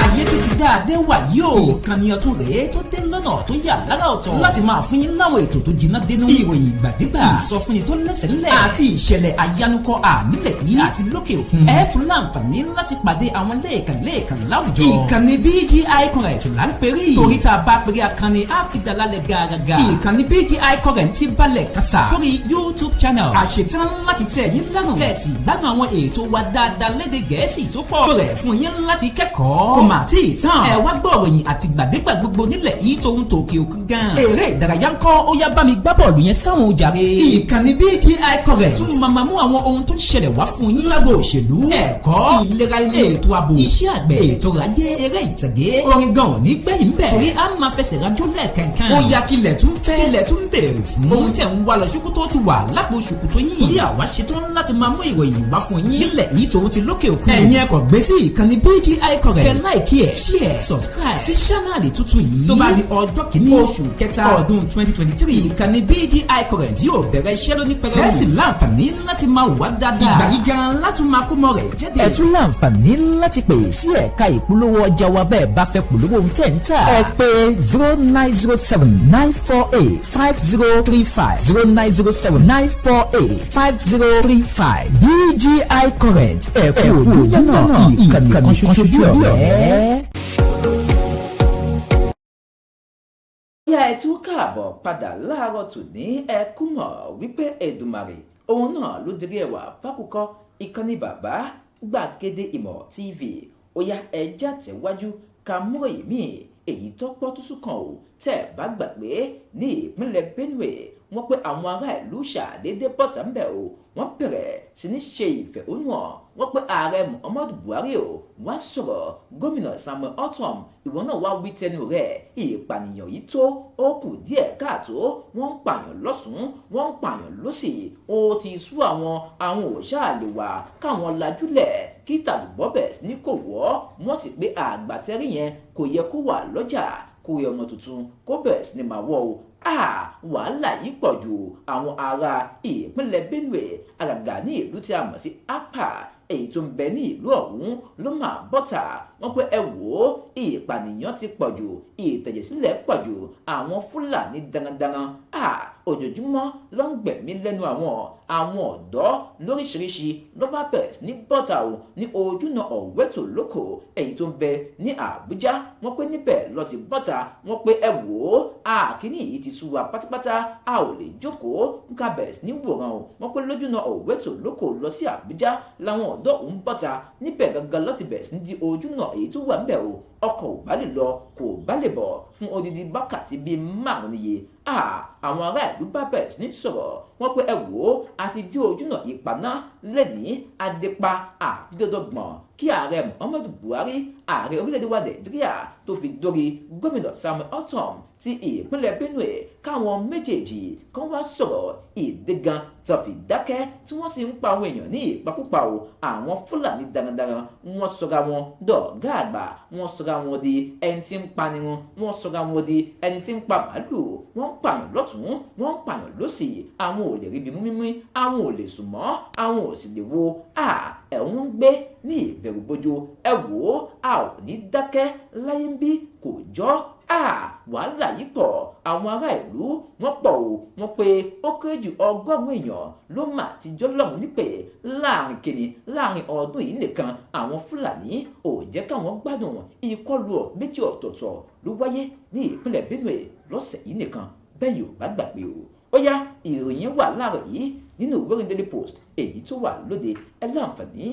ayé tó ti dáadé wà yìí o ìkànnì ọ̀tún rèé tó dé lọ́nà tó yà lára ọ̀tọ̀ láti máa fún yín láwọn ètò tó jiná dénú ìròyìn ìgbàdégbà ìsọfúnni tó lẹ́sẹ̀ ńlẹ̀ àti ìṣẹ̀lẹ̀ àyánukọ ànílẹ̀ yìí àti lókè òkun ẹ tún láǹfààní láti pàdé àwọn lẹ́ẹ̀kan láwùjọ ìkànnì BGI Current là ń perí torí tá a bá perí akanni á fi dalalẹ̀ gàràgà ìkànnì BGI Current ti balẹ̀ kásá sórí YouTube channel àṣetán láti tẹ̀ yín lọ́rùn kẹ́ẹ̀tì gbádùn àwọn ètò wa dáadáa lédè Gẹ̀ẹ́sì tó pọ̀ rẹ̀ fún yín láti kẹ́kọ̀ọ́ kò mà tí ì tán ẹ wá gbọ́ òròyìn àti gbàdégbà gbogbo nílẹ̀ yìí tó ń tòkè òkun gan eré ìdárayá ńkọ́ ó yá bá mi gbá bọ́ọ̀lù yẹn sáwọn ojàre ìkànnì BGI Current tún máa mú àwọn ohun tó ń ṣẹlẹ̀ wá fún yín lágbo òṣèlú ẹ̀kọ́ ìlera ilé ètò ààbò iṣẹ́ àgbẹ̀ ètò ìrajé eré ìtàgé orin gan ò ní gbẹ̀yìn bẹ́ẹ̀ torí a máa fẹsẹ̀ rájò lẹ́ẹ̀kankan ó yá kílẹ̀ tún fẹ́ kílẹ̀ tún béèrè fún ohun tẹ̀ ń wá lọ ṣòkòtò ti wà lápò ṣòkòtò yìí torí àwa ṣetán láti máa mú ìròyìn wá fún yín nílẹ̀ yìí tòun ti lókè òkun ẹ̀yin ẹ̀kọ́ gbé sí ìkànnì BGI Current kẹ́ láìkí ẹ̀ share subscribe sí ṣánàlì tuntun yìí tó bá di ọjọ́ kìíní oṣù kẹta ọdún 2023 ìkànnì BGI Current yóò bẹ̀rẹ̀ iṣẹ́ lóní pẹ̀lú tẹ́sí láǹfààní láti máa wà dáadáa ìgbà yìí gan látún máa kó mọ́ rẹ̀ jáde ẹ tún láǹfààní láti pè sí ẹ̀ka ìpolówó ọjà wa bẹ́ẹ̀ bá fẹ́ polówó ohun tẹ̀ ń tà ẹ pè 0907-948-5035 0907-948-5035 BGI Current ẹ̀kọ́ ojú náà ìkànnì kan ṣoṣo ọ̀rẹ́. yá ẹ tún káàbọ̀ padà láàárọ̀ tòní ẹ kú mọ̀ wípé Èdùmàrè òun náà ló dirí ẹwà fákùkọ ìkànnì bàbá gbàgede ìmọ̀ TV ó yá ẹjẹ́ àtẹ̀wájú ká múròyìn míì èyí tó pọ́ tó sùn kan ò tẹ́ ẹ bá gbàgbé ní ìpínlẹ̀ Benue wọ́n pé àwọn ará ìlú ṣàdédé bọ́tà ń bẹ̀ o wọ́n bẹ̀rẹ̀ sí ní ṣe ìfẹ̀hónúhàn wọ́n pé ààrẹ Muhammadu Buhari o wá sọ̀rọ̀ gómìnà Samuel Ortom ìwọ náà wá wí tẹnu rẹ̀ ìpànìyàn yìí tó ó kù díẹ̀ káàtó wọ́n ń pààyàn lọ́sùn wọ́n ń pààyàn lọ́sì ó ti sú àwọn òṣàlè wà káwọn lajúlẹ̀ kí tàlùbọ́ bẹ̀ sí ní kò wọ́ wọ́n sì pé àgbàtẹ́rì yẹn kò yẹ kó wà lọ́jà kó yẹ ọmọ tuntun kó bẹ̀rẹ̀ sí ní máa wọ́ o wàhálà yìí pọ̀ ju àwọn ará ìpínlẹ̀ Benue àgàgà ní ìlú tí a mọ̀ sí Apa èyí tó ń bẹ ní ìlú ọ̀hún ló máa bọ́tà wọ́n pé ẹ wò ó ìpànìyàn ti pọ̀ jù ìtẹ̀jẹ̀sílẹ̀ pọ̀ jù àwọn Fúlàní darandaran ojoojúmọ́ ló ń gbẹ̀mí lẹ́nu àwọn ọ̀dọ́ lóríṣiríṣi ló bá bẹ̀rẹ̀ ní bọ́tà o ní ojúnà ọ̀wẹ́tò lóko èyí tó ń bẹ ní Àbújá wọ́n pé níbẹ̀ ló ti bọ́tà wọ́n pé ẹ wò ó àkíní yìí ti sú wa pátápátá a ò lè jókòó nǹkan bẹ̀rẹ̀ ní wòran o wọ́n pé lójúnà ọ̀wẹ́tò lóko lọ sí Àbújá làwọn ọ̀dọ́ òun bọ́tà níbẹ̀ gangan ló ti bẹ̀rẹ̀ ní di ojúnà èyí tó wà ńbẹ̀ o ọkọ̀ ò bá lè lọ kò bá lè bọ̀ fún odidi wákàtí bíi márùn níye àwọn ará ìlú bá bẹ̀rẹ̀ ní sọ̀rọ̀ wọ́n pé ẹ wò ó àti dí ojúnà ìpaná lẹ́ni adépa àti dọ́dọ́gbọ̀n kí ààrẹ Muhammadu Buhari ààrẹ orílẹ̀-èdè wa Nàìjíríà tó fi dórí gómìnà Samuel Ortom ti ìpínlẹ̀ Benue káwọn méjèèjì kan wá sọ̀rọ̀ ìdígan tó fi dákẹ́ tí wọ́n sì ń pa àwọn èèyàn ní ìpakúpa o àwọn Fúlàní darandaran wọ́n sọra wọn dọ̀gá àgbà wọ́n sọra wọn di ẹni tí ń panirun wọ́n sọra wọn di ẹni tí ń pa màálù wọ́n ń pààyàn lọ́tún wọ́n ń pààyàn lósì àwọn ò lè ríbi mú mímí àwọn ò lè sùn mọ́ àwọn ò sì lè wo ẹ̀wọ̀n ń gbé ní ìbẹ̀rùbojo ẹ wò ó a ò ní dákẹ́ láyé ń bí kò jọ́ wàhálà yìí pọ̀ àwọn ará ìlú wọ́n pọ̀ o wọ́n pé ó kéré jù 100 èèyàn ló mà ti jọ́ lọ́hùn nípè láàrin ọdún yìí nìkan àwọn Fúlàní ò jẹ́ káwọn gbádùn ìkọlù méjì ọ̀tọ̀ọ̀tọ̀ ló wáyé ní ìpínlẹ̀ Benue lọ́sẹ̀ yìí nìkan bẹ́ẹ̀ yóò bá gbàgbé o ó yá ìròyìn wà láàárọ̀ yìí nínú ìwé ìròyìn Daily Post èyí tó wà lóde ẹ láǹfààní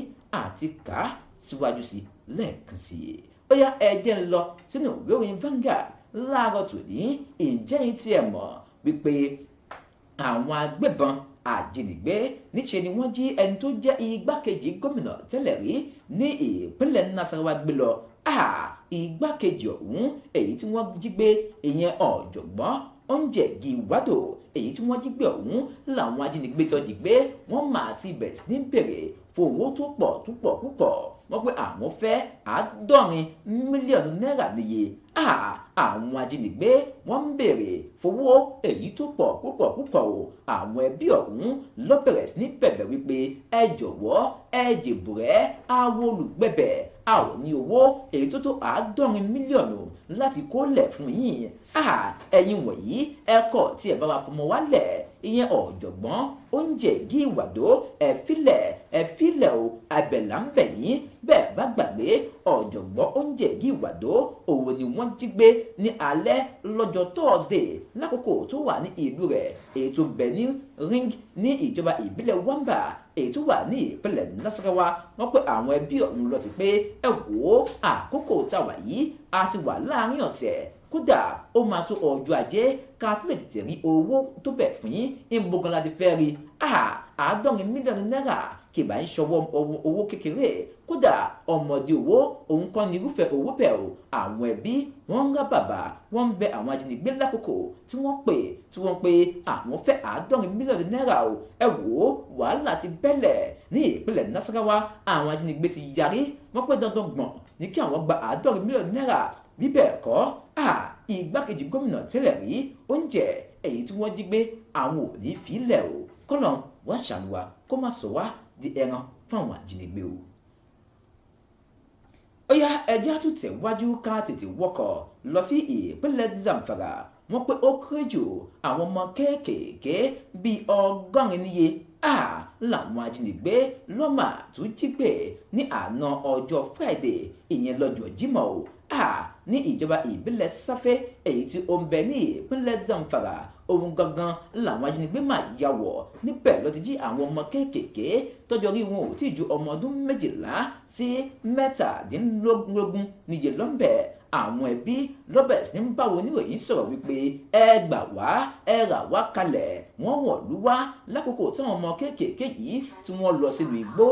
àti kà á síwájú sí lẹ́ẹ̀kan sí i ó yá ẹ jẹ́ ń lọ sínú ìwé ìròyìn Vanguard láàárọ̀ tòní ìjẹ́ yìí tí ẹ mọ̀ wípé àwọn agbébọn àjínigbé níṣẹ́ ni wọ́n jí ẹni tó jẹ́ igbákejì gómìnà tẹ́lẹ̀ rí ní ìpínlẹ̀ Nasarawa gbé lọ igbákejì ọ̀hún èyí tí wọ́n jí gbé ìyẹn ọ̀jọ̀gbọ́n Onjegi Wado èyí tí wọ́n jí gbé ọ̀hún làwọn ajínigbé tó jí gbé wọ́n máa ti bẹ̀rẹ̀ sí ní bèrè fún owó tó pọ̀ púpọ̀ wọ́n pé àwọn fẹ́ 70 mílíọ̀nù náírà níye àwọn ajínigbé wọ́n ń bèrè fowó èyí tó pọ̀ púpọ̀ o àwọn ẹbí ọ̀hún ló bẹ̀rẹ̀ sí ní bẹ̀bẹ̀ wípé ẹ jọ̀wọ́ ẹ jèbùrẹ́ àwọn olùgbẹ̀bẹ̀ a ò ní owó èyí tó tó 70 mílíọ̀nù láti kólẹ̀ fún yín ẹ̀yin wọ̀nyí ẹ̀kọ́ tí ẹ bá wa fọmọ wálẹ̀ ìyẹn ọ̀jọ̀gbọ́n Onjegi Wado ẹ̀fílẹ̀ o àbẹ̀là ń bẹ̀ yín bẹ́ẹ̀ bá gbàgbé ọ̀jọ̀gbọ́n Onjegi Wado òun ni wọ́n jí gbé ní alẹ́ lọ́jọ́ Thursday lákòókò tó wà ní ìlú rẹ̀ èyí tó bẹ̀ ní Ring ní ìjọba ìbílẹ̀ Wamba èyí tó wà ní ìpínlẹ̀ Nasarawa wọ́n pé àwọn ẹbí ọ̀hún lọ ti pé ẹ wò ó àkókò táwa yìí a ti wà láàrin ọ̀sẹ̀ kódà ó máa tó ọjọ́ ajé ká tó lè tètè rí owó tó bẹ̀ fún yín ìmọ̀gàn láti fẹ́ rí 70 mílíọ̀nù náírà kì bá ń ṣọwọ́ owó kékeré kódà ọmọdé owó òun kọ́ ni irúfẹ́ owó bẹ́ẹ̀ o àwọn ẹbí wọ́n ń rá bàbà wọ́n ń bẹ àwọn ajínigbé lákòókò tí wọ́n pè àwọn fẹ́ 70 mílíọ̀nù náírà o ẹ wò ó wàhálà ti bẹ́lẹ̀ ní ìpínlẹ̀ Nasarawa àwọn ajínigbé ti yarí wọ́n pé dandan gbọ̀n ní kí àwọn gba 70 mílíọ̀nù náírà bí bẹ́ẹ̀ kọ́ igbákejì gómìnà tẹ́lẹ̀ rí oúnjẹ èyí tí wọ́n jí gbé àwọn ò ní fílẹ̀ o kọ́nà wọ́n ṣàlùwà kó má sọ wá di ẹran fáwọn ajínigbé o. ó yá ẹjẹ́ àtúntẹ̀ wájú ká tètè wọkọ̀ lọ sí ìpínlẹ̀ Zamfara wọ́n pé ó kéré jù àwọn ọmọ kéékèèké bíi 100 níye làwọn ajínigbé lọ́mà tó jí gbé ní àná ọjọ́ Friday ìyẹn lọ́jọ́ Jímọ̀ o ní ìjọba ìbílẹ̀ Sáfẹ́ èyí tí ó ń bẹ ní ìpínlẹ̀ Zamfara ohun gangan làwọn ajínigbé máa ya wọ̀ níbẹ̀ ló ti jí àwọn ọmọ kéékèèké tọ́jọ́ rí wọn ò tí ju ọmọ ọdún 12 sí 17 níye lọ́nbẹ̀ àwọn ẹbí lọ́bẹ̀ sí ń bá oníròyìn sọ̀rọ̀ wípé ẹ gbà wá ẹ rà wá kalẹ̀ wọ́n wọ̀lú wá lákòókò táwọn ọmọ kéékèèké yìí tí wọ́n lọ sínú igbó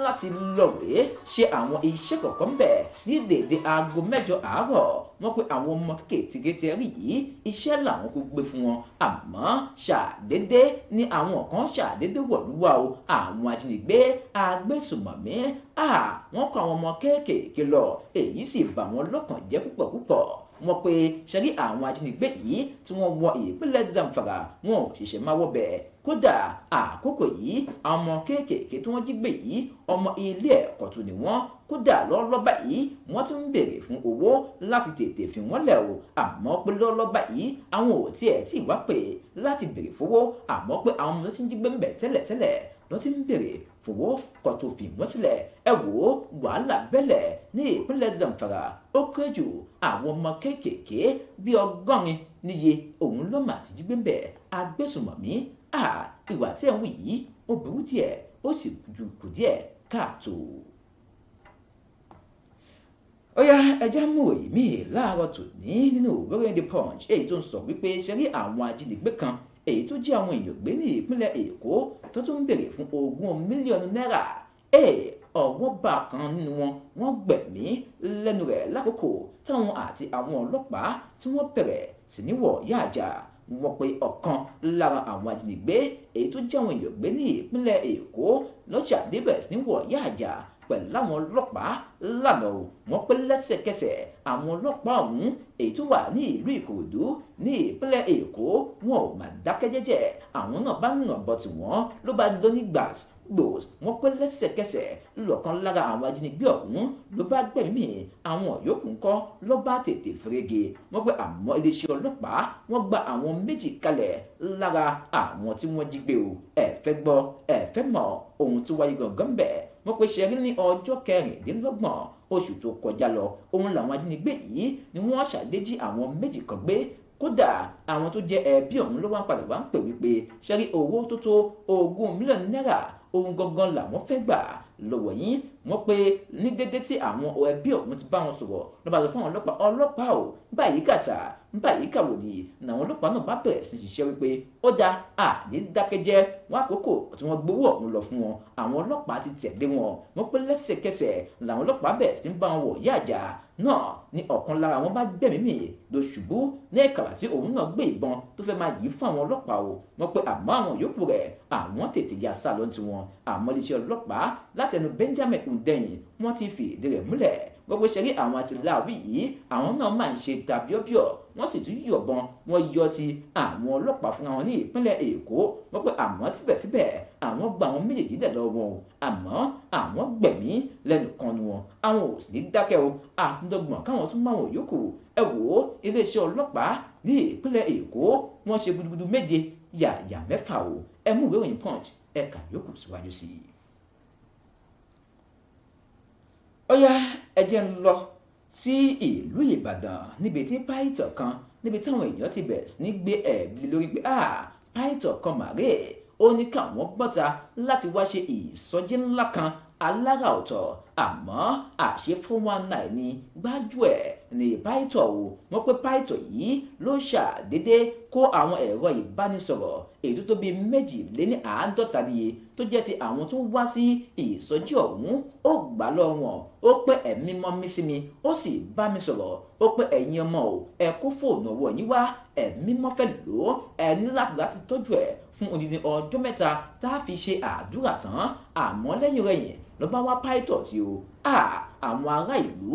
láti lọ́wọ́ ṣe àwọn iṣẹ́ kọ̀ọ̀kan bẹ̀ ní déédéé aago 8 àárọ̀ wọ́n pé àwọn ọmọ kéékèèké rí yìí iṣẹ́ làwọn kò gbé fún wọn àmọ́ ṣàdédé ni àwọn kan ṣàdédé wọ̀lú wá o àwọn ajínigbé agbésùmọ̀mí wọ́n kó àwọn ọmọ kéékèèké lọ èyí sì bà wọ́n lọ́kàn jẹ́ púpọ̀ wọ́n pé ṣẹ́rí àwọn ajínigbé yìí tí wọ́n wọ ìpínlẹ̀ Zamfara wọn ò ṣẹ̀ṣẹ̀ máa wọ bẹ̀ kódà àkókò yìí àwọn ọmọ kéékèèké tí wọ́n jí gbé yìí ọmọ ilé ẹ̀kọ́ tó ni wọ́n kódà lọ́lọ́ báyìí wọ́n tún ń béèrè fún owó láti tètè fi wọ́n lẹ̀ o àmọ́ pé lọ́lọ́ báyìí àwọn ò tiẹ̀ tí wá pè láti béèrè fowó àmọ́ pé àwọn ọmọ tó ti ń jí gbé ń bẹ̀ tẹ́lẹ̀tẹ́lẹ̀ ló ti ń béèrè fowó kó tó fi wọ́n sílẹ̀ ẹ wò ó wàhálà bẹ́lẹ̀ ní ìpínlẹ̀ Zamfara ó kéré jù àwọn ọmọ kéékèèké bíi 100 níye òun ló mà ti jí gbé ń bẹ̀ agbésùnmọ̀mí ìwà tí ẹ̀ ń wí yìí ó burú díẹ̀ ó sì kù díẹ̀ káàtó. ó yá ẹja mú òyìn míì láàárọ̀ tòní nínú ìwé The Punch èyí tó ń sọ wípé ṣe rí àwọn ajínigbé kan èyí tó jí àwọn èèyàn gbé ní ìpínlẹ̀ Èkó tó tún ń béèrè fún 20 mílíọ̀nù náírà ọwọ́ bá kan nínú wọn wọ́n gbẹ̀mí lẹ́nu rẹ̀ lákòókò táwọn àti àwọn ọlọ́pàá tí wọ́n bẹ̀rẹ̀ sí ní wọ̀ yáàjà wọ́n pe ọ̀kan lára àwọn ajínigbé èyí tó jí àwọn èèyàn gbé ní ìpínlẹ̀ Èkó lọ́jà débẹ̀ sí ní wọ̀ yáàjà pẹ̀lú àwọn ọlọ́pàá lánàá wọ́n pé lẹ́sẹ̀kẹsẹ̀ àwọn ọlọ́pàá ọ̀hún èyí tó wà ní ìlú Ìkòròdú ní ìpínlẹ̀ Èkó wọn ò mà dákẹ́ jẹ́jẹ́ àwọn náà bá nà bọ́ tí wọ́n ló bá dídọ́ ní gbòòs wọ́n pé lẹ́sẹ̀kẹsẹ̀ lọ́kàn lára àwọn ajínigbé ọ̀hún ló bá gbẹ̀mí àwọn yòókù ńkọ́ ló bá tètè fẹ́rẹ́gẹ wọ́n pé àmọ́ iléeṣẹ́ ọlọ́pàá wọ́n gba àwọn méjì kalẹ̀ lára àwọn tí wọ́n jí gbé o ẹ fẹ́ gbọ́ ẹ fẹ́ mọ̀ ohun tó wáyé gangan bẹ́ẹ̀ wọ́n pe ṣe rí ní ọjọ́ 26 oṣù tó kọjá lọ òun làwọn ajínigbé yìí ni wọ́n ṣàdéjì àwọn méjì kan gbé kódà àwọn tó jẹ́ ẹbí ọ̀hún ló wá padà wá ń pè wípé ṣe rí owó tó tó 20 mílíọ̀nù náírà ohun gangan làwọn fẹ́ gbà lọ́wọ́ yín wọ́n pé ní dédé tí àwọn ẹbí ọ̀hún ti bá wọn sọ̀rọ̀ lọ́ba sọ fún àwọn ọlọ́pàá ò báyìí kàṣà báyìí kàwòdì làwọn ọlọ́pàá náà bá bẹ̀rẹ̀ sí ṣiṣẹ́ wípé ó dá àdé dákẹ́jẹ́ wọn àkókò tí wọ́n gbowó ọ̀hún lọ fún wọn àwọn ọlọ́pàá ti tẹ̀lé wọn wọ́n pé lẹ́sẹ̀kẹsẹ̀ làwọn ọlọ́pàá bẹ̀rẹ̀ sí ń bá wọn wọ̀ yáàjà náà ni ọ̀kan lára wọn bá gbẹ̀mí mì lọ ṣubú ní ẹ̀kàrà tí òun náà gbé ìbọn tó fẹ́ máa yìí fún àwọn ọlọ́pàá o wọ́n pé àmọ́ àwọn yòókù rẹ̀ àwọn tètè ya sá lọ tiwọn àmọ́ iléeṣẹ́ ọlọ́pàá látẹnu Benjamin Hundeyin wọ́n ti fi ìdí rẹ̀ múlẹ̀ gbogbo ṣẹ́rí àwọn àtìláàwí yìí àwọn náà máa ń ṣe tàbíọ́bíọ́ wọ́n sì tún yọ̀bọ̀n wọ́n yọ ti àwọn ọlọ́pàá fúnra wọn ní ìpínlẹ̀ Èkó wọ́n pé àmọ́ síbẹ̀síbẹ̀ àwọn gba àwọn méjèèjì dẹ̀ lọ́wọ́ wọn o àmọ́ àwọn gbẹ̀mí lẹ́nu kan ni wọn àwọn ò sì ní dákẹ́ o àtúndọ́gbọ̀n káwọn tún máa wọn yòókù ẹ wò ó iléeṣẹ́ ọlọ́pàá ní ìpínlẹ̀ Èkó wọ́n ṣe gudugudu méje yàyà mẹ́fà o ẹ mú ìwé ìròyìn Punch ẹ kà yòókù síwájú sí i. ó yá ẹ jẹ́ ń lọ sí ìlú Ìbàdàn níbi tí Paito kan níbi táwọn èèyàn ti bẹ̀rẹ̀ sí ní gbé ẹ̀bí lórí pé Paito kan màrè ó ní káwọn gbọ́ta láti wá ṣe ìsọjí ńlá kan alára ọ̀tọ̀ àmọ́ àṣẹ 419 ní gbájú ẹ̀ ní Paito o wọ́n pé Paito yìí ló ṣàdédé kó àwọn ẹ̀rọ ìbánisọ̀rọ̀ èyí tó tó bí 52 níye tó jẹ́ ti àwọn tó wá sí ìsọjí ọ̀hún ó gbà lọ́wọ́ wọn ó pé ẹ̀mí mọ́ mí sí mi ó sì bá mi sọ̀rọ̀ ó pé ẹ̀yin ọmọ o ẹ kó fóònù ọwọ́ yín wá ẹ̀mí mọ́ fẹ́ lò ó ẹ ní láti tọ́jú ẹ̀ fún odidi ọjọ́ 3 tá a fi ṣe àdúrà tán àmọ́ lẹ́yìn rẹ̀yìn ló bá wá Paito tí o àwọn ará ìlú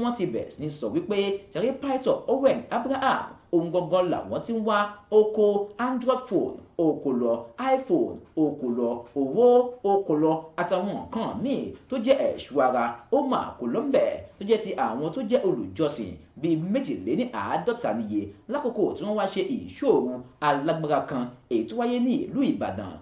wọ́n ti bẹ̀rẹ̀ sí ní sọ wípé ṣàrí Paito Owen Abraham ohun gangan làwọn ti ń wá oko Android phone oko lọ iPhone oko lọ owó oko lọ àtàwọn nǹkan míì tó jẹ́ ẹ̀ṣọ́ ara ó mà kó lọ́mbẹ̀ tó jẹ́ ti àwọn tó jẹ́ olùjọ́sìn bíi 52 níye lákòókò tí wọ́n wá ṣe ìṣòro alágbára kan èyí tó wáyé ní ìlú Ìbàdàn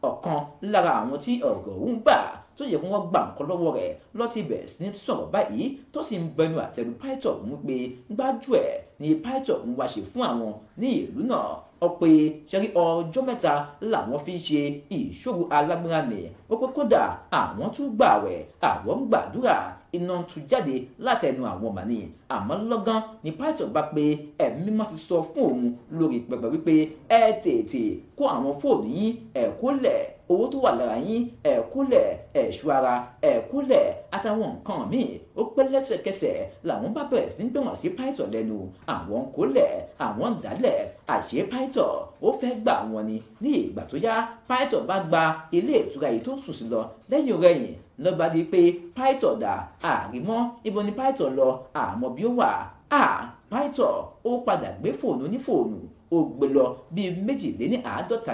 ọ̀kan lára àwọn tí ọ̀rọ̀ ọ̀hún bà tó yẹ kí wọ́n gba nǹkan lọ́wọ́ rẹ̀ lọ́tí bẹ̀rẹ̀ sí ní sọ̀rọ̀ báyìí tó sì ń bẹnu àtẹnu Paito ọ̀hún pé gbájú ẹ̀ ni Paito ọ̀hún wá ṣe fún àwọn ní ìlú náà ó pé ṣẹ́rí ọjọ́ 3 làwọn fi ń ṣe ìṣòro alágbára nì ó pé kódà àwọn tún gbààwẹ̀ àwọn ń gbàdúrà iná ń tú jáde látẹnu àwọn màní àmọ́ lọ́gán ni Paito bá pé ẹ̀mí má ti sọ fún òun lórí pẹpẹ wípé ẹ tètè kó àwọn fóònù yín ẹ kó lẹ̀ owó tó wà lára yín ẹ kó lẹ̀ ẹ̀ṣọ́ ara ẹ kó lẹ̀ àtàwọn nǹkan míì ó pé lẹ́sẹ̀kẹsẹ̀ làwọn bá bẹ̀rẹ̀ sí ní gbọ̀ngàn sí Paito lẹ́nu àwọn kó lẹ̀ àwọn ń dálẹ̀ àṣé Paito ó fẹ́ gbà wọn ni ní ìgbà tó yá Paito bá gba ilé ìtura yìí tó ń sùn sí lọ lẹ́yìn rẹ̀yìn lọ́ba di pé Paito dà àrímọ́ ibo ni Paito lọ àmọ́ bí ó wà Paito ó padà gbé fóònù onífóònù ó gbé lọ bíi 52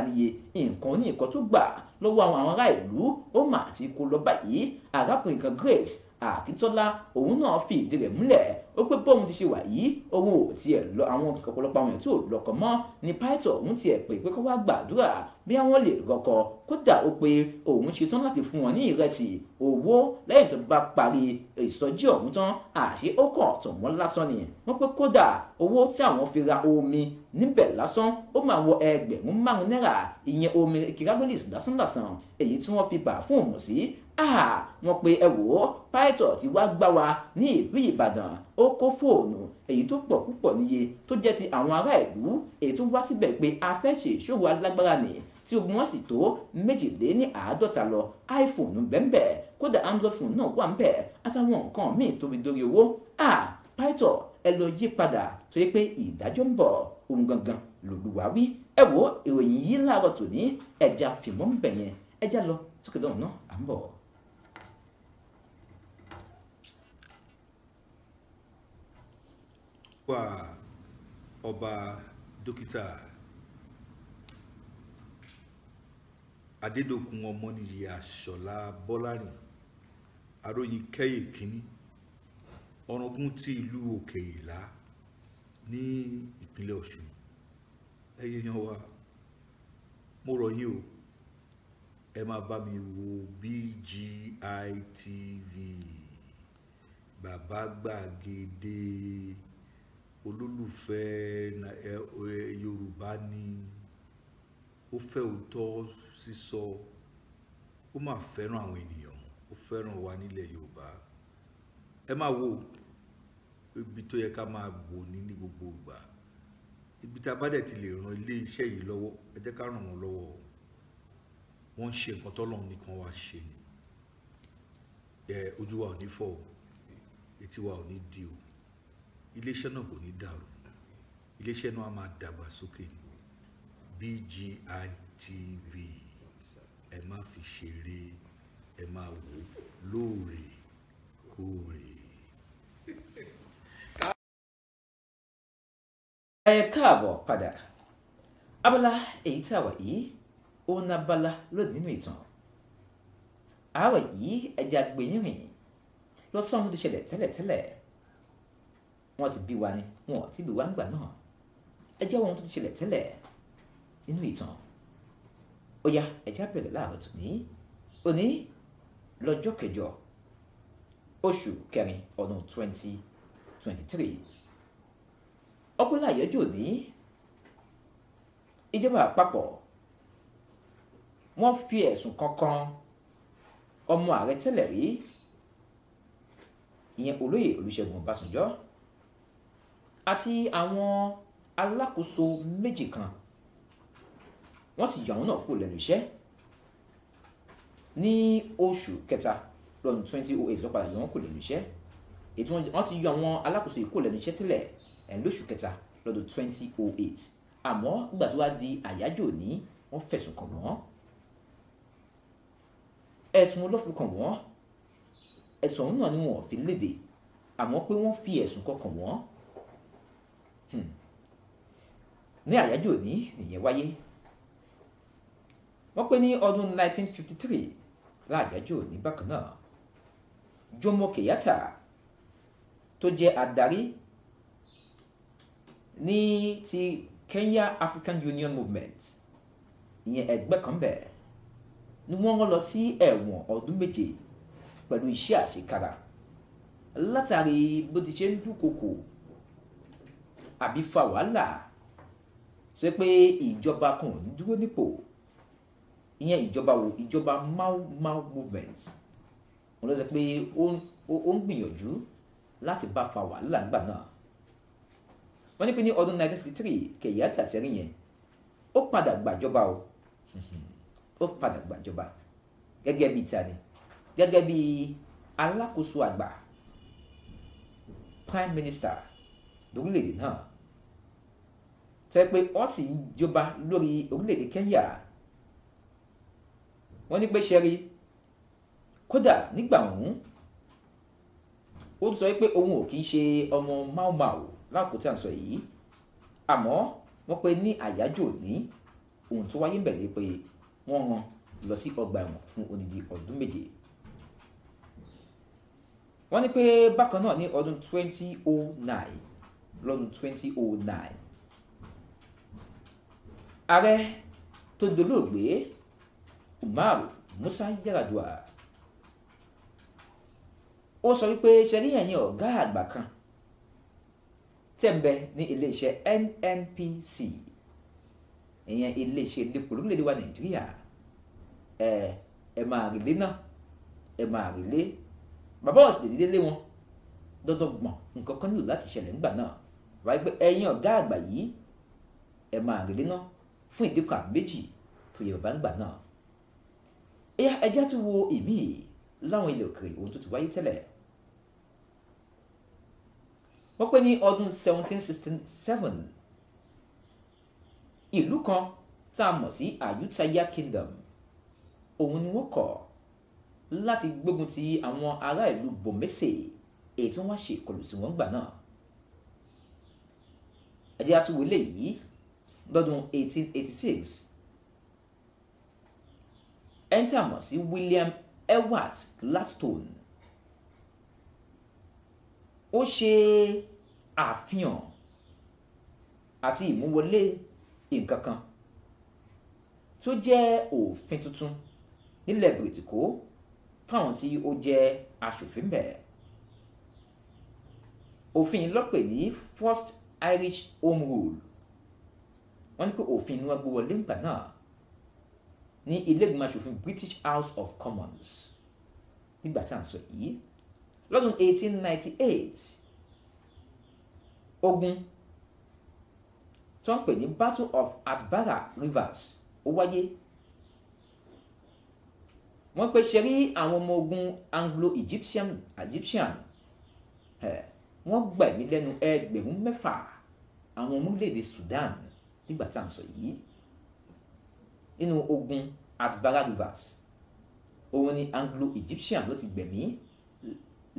níye nǹkan ní nǹkan tó gbà lọ́wọ́ àwọn ará ìlú ó mà ti kó lọ báyìí arákùnrin kan Grace Akíntọ́lá òun náà fi ìdí rẹ̀ múlẹ̀ ó pé bóun ti ṣe wà yìí òun ò tiẹ̀ lọ àwọn ọ̀pọ̀lọpọ̀ àwọn èèyàn tí ò lọ́kọ mọ́ ní Paito òun tiẹ̀ pé kó wá gbàdúrà bí àwọn lè rọ́kọ kódà ó pé òun ṣetán láti fún wọn ní ìrẹsì owó lẹ́yìn tó bá parí ìsọjí ọ̀hún tán àṣé ó kàn tàn wọ́n lásán ni wọ́n pé kódà owó tí àwọn fi ra omi níbẹ̀ lásán ó máa wọ ẹgbẹ̀rún márùn náírà ìyẹn omi kiragolis lásánlàsàn èyí tí wọ́n fi bà fún òun sí wọ́n pe ẹ wò ó Paito ti wá gbá wa ní ìlú Ìbàdàn ó kó fóònù èyí tó pọ̀ púpọ̀ níye tó jẹ́ ti àwọn ará ìlú èyí tó wá síbẹ̀ pé a fẹ́ ṣe ìṣòro alágbára nì tí ogun wọn sì tó 52 lọ iPhone bẹ́ẹ̀ kódà Android phone náà wà ń bẹ̀ àtàwọn nǹkan míì tóbi dórí owó Paito ẹ lọ yí padà tó yẹ pé ìdájọ́ ń bọ̀ ohun gangan lòlùwà wí ẹ wò ìròyìn yìí láàárọ̀ tòní ẹja fìmọ́ ń bẹ̀ yẹn ẹja lọ sókè dọ̀hún náà à ń bọ̀. wà ọba dókítà Adédòkun Ọmọnìyí Àṣọlá Bọ́lárìn aróyin kẹ́yè kínní ọ̀ràngún ti ìlú Òkè Ìlá ní ìpínlẹ̀ Ọ̀ṣun ẹ̀yẹ yan wa mo rọ̀ yín o ẹ máa bá mi wo BGI TV bàbá gbàgede olólùfẹ́ Yorùbá ni ó fẹ́ òótọ́ sísọ ó máa fẹ́ràn àwọn ènìyàn ó fẹ́ràn wa nílẹ̀ Yorùbá ẹ máa wo ibi tó yẹ ká máa wò ní gbogbo ìgbà ibi tá a bá dẹ̀ ti lè ran ilé iṣẹ́ yìí lọ́wọ́ ẹ jẹ́ ká ràn wọ́n lọ́wọ́ wọ́n ń ṣe nǹkan tọ́lọ́run nìkan wá ṣe ni ojú wa ò ní fọ́ o etí wa ò ní di o iléeṣẹ́ náà kò ní dàrú iléeṣẹ́ náà á máa dàgbà sókè ni BGI TV ẹ má fi ṣeré ẹ máa wò lóòrèkóòrè. ẹ káàbọ̀ padà abala èyí tí a wà yìí ó ná bala lónìí nínú ìtàn àárọ̀ yìí ẹja gbẹ̀yìn rìn lọ sọ́run tó ṣẹlẹ̀ tẹ́lẹ̀tẹ́lẹ̀ wọ́n ti bí wa ni wọn ò tí bí wa nígbà náà ẹjẹ́ wọn tó ti ṣẹlẹ̀ tẹ́lẹ̀ nínú ìtàn ó yá ẹja bẹ̀rẹ̀ láàárọ̀ tòní òní lọ́jọ́ kẹjọ oṣù kẹrin ọdún 2023 ọpọlọ àyájọ́ ní ìjọba àpapọ̀ wọ́n fi ẹ̀sùn kankan ọmọ ààrẹ tẹ́lẹ̀ rí ìyẹn olóyè Olúṣẹ́gun Ọbásanjọ́ àti àwọn alákòóso méjì kan wọ́n sì yọ àwọn náà kúrò lẹ́nu iṣẹ́ ní oṣù kẹta lọ́dún 2008 lọ́padà yọ wọ́n kúrò lẹ́nu iṣẹ́ ètò wọ́n ti yọ àwọn alákòóso yìí kúrò lẹ́nu iṣẹ́ tẹ́lẹ̀ lóṣù kẹta lọ́dún 2008 àmọ́ nígbà tó wá di àyájọ́ òní wọ́n fẹ̀sùn kàn wọ́n ẹ̀sùn olófin kàn wọ́n ẹ̀sùn ọ̀hún náà ni wọ́n fi léde àmọ́ pé wọ́n fi ẹ̀sùn kàn wọ́n ní àyájọ́ òní nìyẹn wáyé wọ́n pé ní ọdún 1953 láàyájọ́ òní bákan náà Jomo Kenyatta tó jẹ́ adarí ní ti Kenya African Union Movement ìyẹn ẹgbẹ́ kan bẹ́ẹ̀ ni wọ́n rán lọ sí ẹ̀wọ̀n ọdún 7 pẹ̀lú iṣẹ́ àṣekára látàrí bó ti ṣe ń dúnkokò àbí fa wàhálà ṣe pé ìjọba kan ò ní dúró nípò ìyẹn ìjọba Mau movement wọ́n lọ sọ pé ó ń gbìyànjú láti bá fa wàhálà nígbà náà wọ́n ní pé ní ọdún 1963 Kenyatta tẹ́rí yẹn ó padà gbàjọba ó padà gbàjọba gẹ́gẹ́ bíi tani gẹ́gẹ́ bíi alákòóso àgbà prime minister lórílẹ̀‐èdè náà tẹ́ pé ó sì ń jọba lórí orílẹ̀‐èdè Kenya wọ́n ní pé ṣẹ́rí kódà nígbà ọ̀hún ó sọ pé òun ò kì í ṣe ọmọ Mau lákòókò tí à ń sọ yìí àmọ́ wọ́n pe ní àyájọ́ òní ohun tó wáyé ń bẹ̀rẹ̀ pé wọ́n rán lọ sí ọgbà ẹ̀wọ̀n fún odidi ọdún 7 wọ́n ní pé bákan náà ní ọdún 2009 lọ́dún 2009 ààrẹ tó dolóògbé Umaru Musa Yar'Adua ó sọ wípé ṣe rí ẹ̀yin ọ̀gá àgbà kan tẹ̀m̀bẹ̀ ní iléeṣẹ́ NNPC ìyẹn iléeṣẹ́ elépo lórílẹ̀‐èdè wa Nàìjíríà ẹ máa rìlé náà ẹ máa rìlé bàbá ọ̀sìn lè délé wọn dọ́dọ̀gbọ̀n nǹkan kan nílò láti ṣẹlẹ̀ nígbà náà wáyé pé ẹ̀yin ọ̀gá àgbà yìí ẹ máa rìlé náà fún ìdí kan méjì tó yẹ bàbá nígbà náà ẹjẹ́ tó wo ìmí láwọn ilẹ̀ òkèrè ohun tó ti wáyé tẹ́lẹ̀ wọ́n pé ní ọdún 1767 ìlú kan tá a mọ̀ sí Ayutthaya Kingdom òun ni wọ́n kọ̀ láti gbógun ti àwọn ará ìlú Bomese èyí tí wọ́n wá ṣe ìkọlù sí wọn gbà náà ẹjẹ́ tó wo eléyìí lọ́dún 1886 ẹni tí a mọ̀ sí William Ewart Gladstone ó ṣe àfihàn àti ìmúwọlé nǹkan kan tó jẹ́ òfin tuntun nílẹ̀ Bìrìtìkó fáwọn tí ó jẹ́ aṣòfin bẹ̀. òfin lọ́pẹ̀ ní First Irish Home Rule wọ́n ní pé òfin ni wọ́n gbé wọlé nígbà náà ní ilé ìgbìmọ̀ aṣòfin British House of Commons nígbà tí à ń sọ yìí lọ́dún 1898 ogun tó ń pè ní Battle of Atbara Rivers ó wáyé wọ́n pè ṣe rí àwọn ọmọ ogun Anglo-Egyptian wọ́n gbà ẹ̀mí lẹ́nu 6,000 àwọn ọmọ orílẹ̀-èdè Sudan nígbà tí à ń sọ yìí nínú ogun Atbara Rivers òun ni Anglo-Egyptian ló ti gbẹ̀mí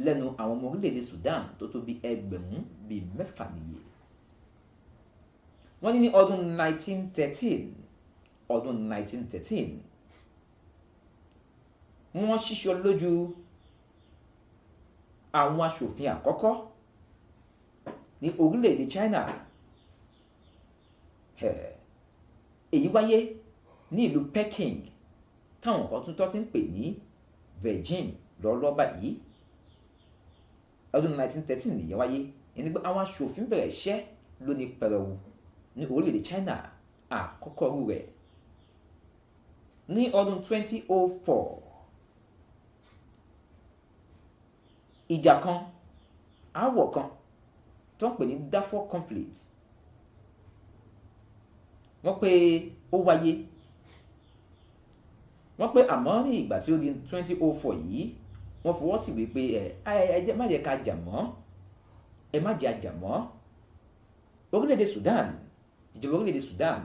lẹ́nu àwọn ọmọ orílẹ̀-èdè Sudan tó tó bí 6,000 nìyí. wọ́n ní ní ọdún 1913 wọ́n ṣíṣọ lójú àwọn aṣòfin àkọ́kọ́ ní orílẹ̀-èdè China èyí wáyé ní ìlú Peking táwọn kan tún tọ́ ti ń pè ní Beijing lọ́wọ́lọ́wọ́ báyìí ọdún 1913 nìyẹn wáyé ẹni pé àwọn aṣòfin bẹ̀rẹ̀ iṣẹ́ lóní pẹrẹwu ní orílẹ̀-èdè China àkọ́kọ́ rú rẹ̀ ní ọdún 2004 ìjà kan aáwọ̀ kan tó ń pè ní Darfur conflict wọ́n pé ó wáyé wọ́n pé àmọ́ ní ìgbà tí ó di 2004 yìí wọ́n fọwọ́ sí wípé ẹ má jẹ́ ká jà mọ́ ẹ má jẹ́ àjà mọ́ orílẹ̀-èdè Sudan ìjọba orílẹ̀-èdè Sudan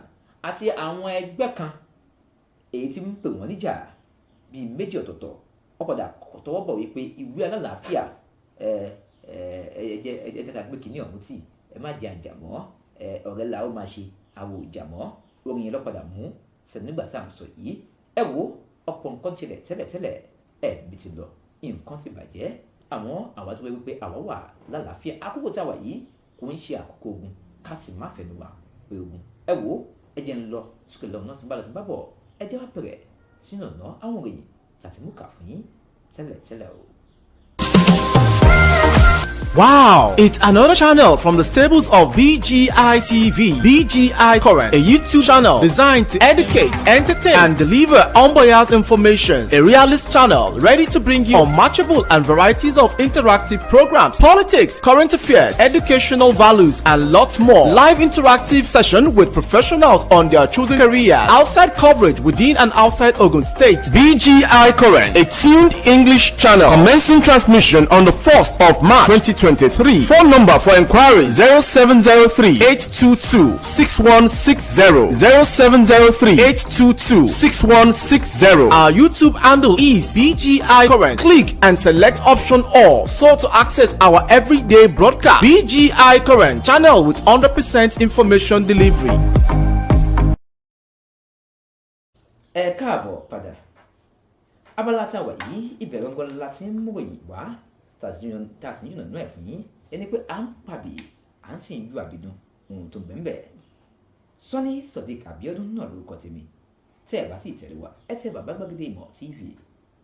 àti àwọn ẹgbẹ́ kan èyí tí ń pè wọ́n níjà bíi méjì ọ̀tọ̀ọ̀tọ̀ wọ́n padà tọwọ́ bọ̀ wípé ìwé alálàáfíà ẹ jẹ́ ká gbé kínní ọ̀hún tì ẹ má jẹ́ àjà mọ́ ọ̀rẹ́ la ó máa ṣe àwò ìjà mọ́ orin yẹn lọ́padà mú sẹ́ni nígbà tá à ń sọ yìí ẹ wo ọ̀pọ̀ nǹkan ti ṣẹlẹ̀ tẹ́lẹ̀tẹ́lẹ̀ bí ti lọ nǹkan ti bàjẹ́ àwọn àwa tó wẹ́ wípé àwa wà lálàáfíà àkókò táwa yìí kò ń ṣe àkókò ogun ká sì má fẹnu wà pé ogun ẹ wo ẹ jẹ́ ń lọ sókè lọ́nà tí bá lọ tí bá bọ̀ ẹ jẹ́ wá bẹ̀rẹ̀ sínú ọ̀nà àwọn òròyìn tàti mú kà fún yín tẹ́lẹ̀tẹ́lẹ̀ o. Wow! It's another channel from the stables of BGI TV. BGI Current, a YouTube channel designed to educate, entertain, and deliver unbiased information. A realist channel ready to bring you unmatchable and varieties of interactive programs, politics, current affairs, educational values, and lots more. Live interactive session with professionals on their chosen career. Outside coverage within and outside Ogun State. BGI Current, a tuned English channel. Commencing transmission on the 1st of March 2023. Phone number for inquiry 0703-822-6160. 0703-822-6160. Our YouTube handle is BGI Current. Click and select option all so to access our everyday broadcast. BGI Current channel with 100% information delivery. Ẹ káàbọ̀ padà abala tá a wà yìí ìbẹ̀rẹ̀ ńgọ́ láti ń mú ìròyìn wá tàṣíyàn náà fún yín ẹni pé à ń pàbí à ń sì ń ju àbídún ohun tó bẹ́ẹ̀ Sunny Sodiq Abiodun náà lórúkọ tèmi tẹ́ ẹ bá ti tẹ̀lé wa ẹ tẹ bàbá gbàgede ìmọ̀ TV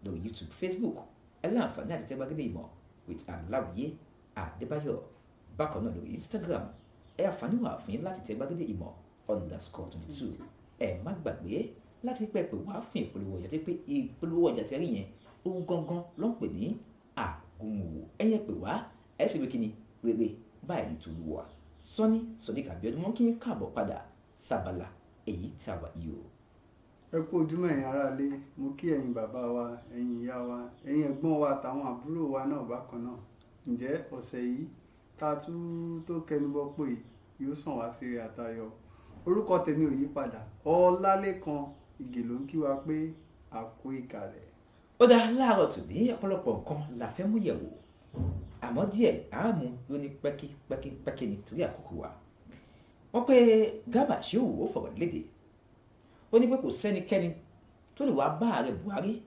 lórí YouTube, Facebook ẹ láǹfààní àti tẹ gbàgede ìmọ̀ with Aláwìyé Adébáyọ̀ bákan náà lórí Instagram ẹ àǹfààní wà fún yín láti tẹ gbàgede ìmọ̀ _22 ẹ má gbàgbé láti pẹ́ pé wàá fún ìpolówó ọjà tí pé ìpolówó ọjà tẹ́rí yẹn ohun gangan ló ń pè ní àgùnmòwò ẹ̀yẹ pé wá ẹ̀ sì pé kí ni rere báyìí ní tòlú wa Sunny Sodiq Abiodun mọ́ kí n káàbọ̀ padà sábàlá èyí tí a wà yìí o. ẹ kú ojúmọ́ ẹ̀yin aráalé, mo kí ẹ̀yin bàbá wa, ẹ̀yin ìyá wa, ẹ̀yin ẹ̀gbọ́n wa àtàwọn àbúrò wa náà bákan náà. Ǹjẹ́ ọ̀sẹ̀ yìí tá a tún tó kẹnubọ pé yóò sàn wá sí rere àtayọ̀. Orúkọ tèmi ò yí padà, Ọlálékan Ìgè ló ń kí wa pé a kú ìkàlẹ̀. Ó dá láàárọ̀ tòní ọ̀pọ̀lọpọ̀ nǹkan la fẹ́ mú yẹ̀wò àmọ́ díẹ̀ àámu ló ní pẹ́kí nítorí àkókò wa. Wọ́n pé Garba Shehu ó fọ̀rọ̀ léde ó ní pé kò sẹ́nikẹ́ni tó lè wá bá ààrẹ Buhari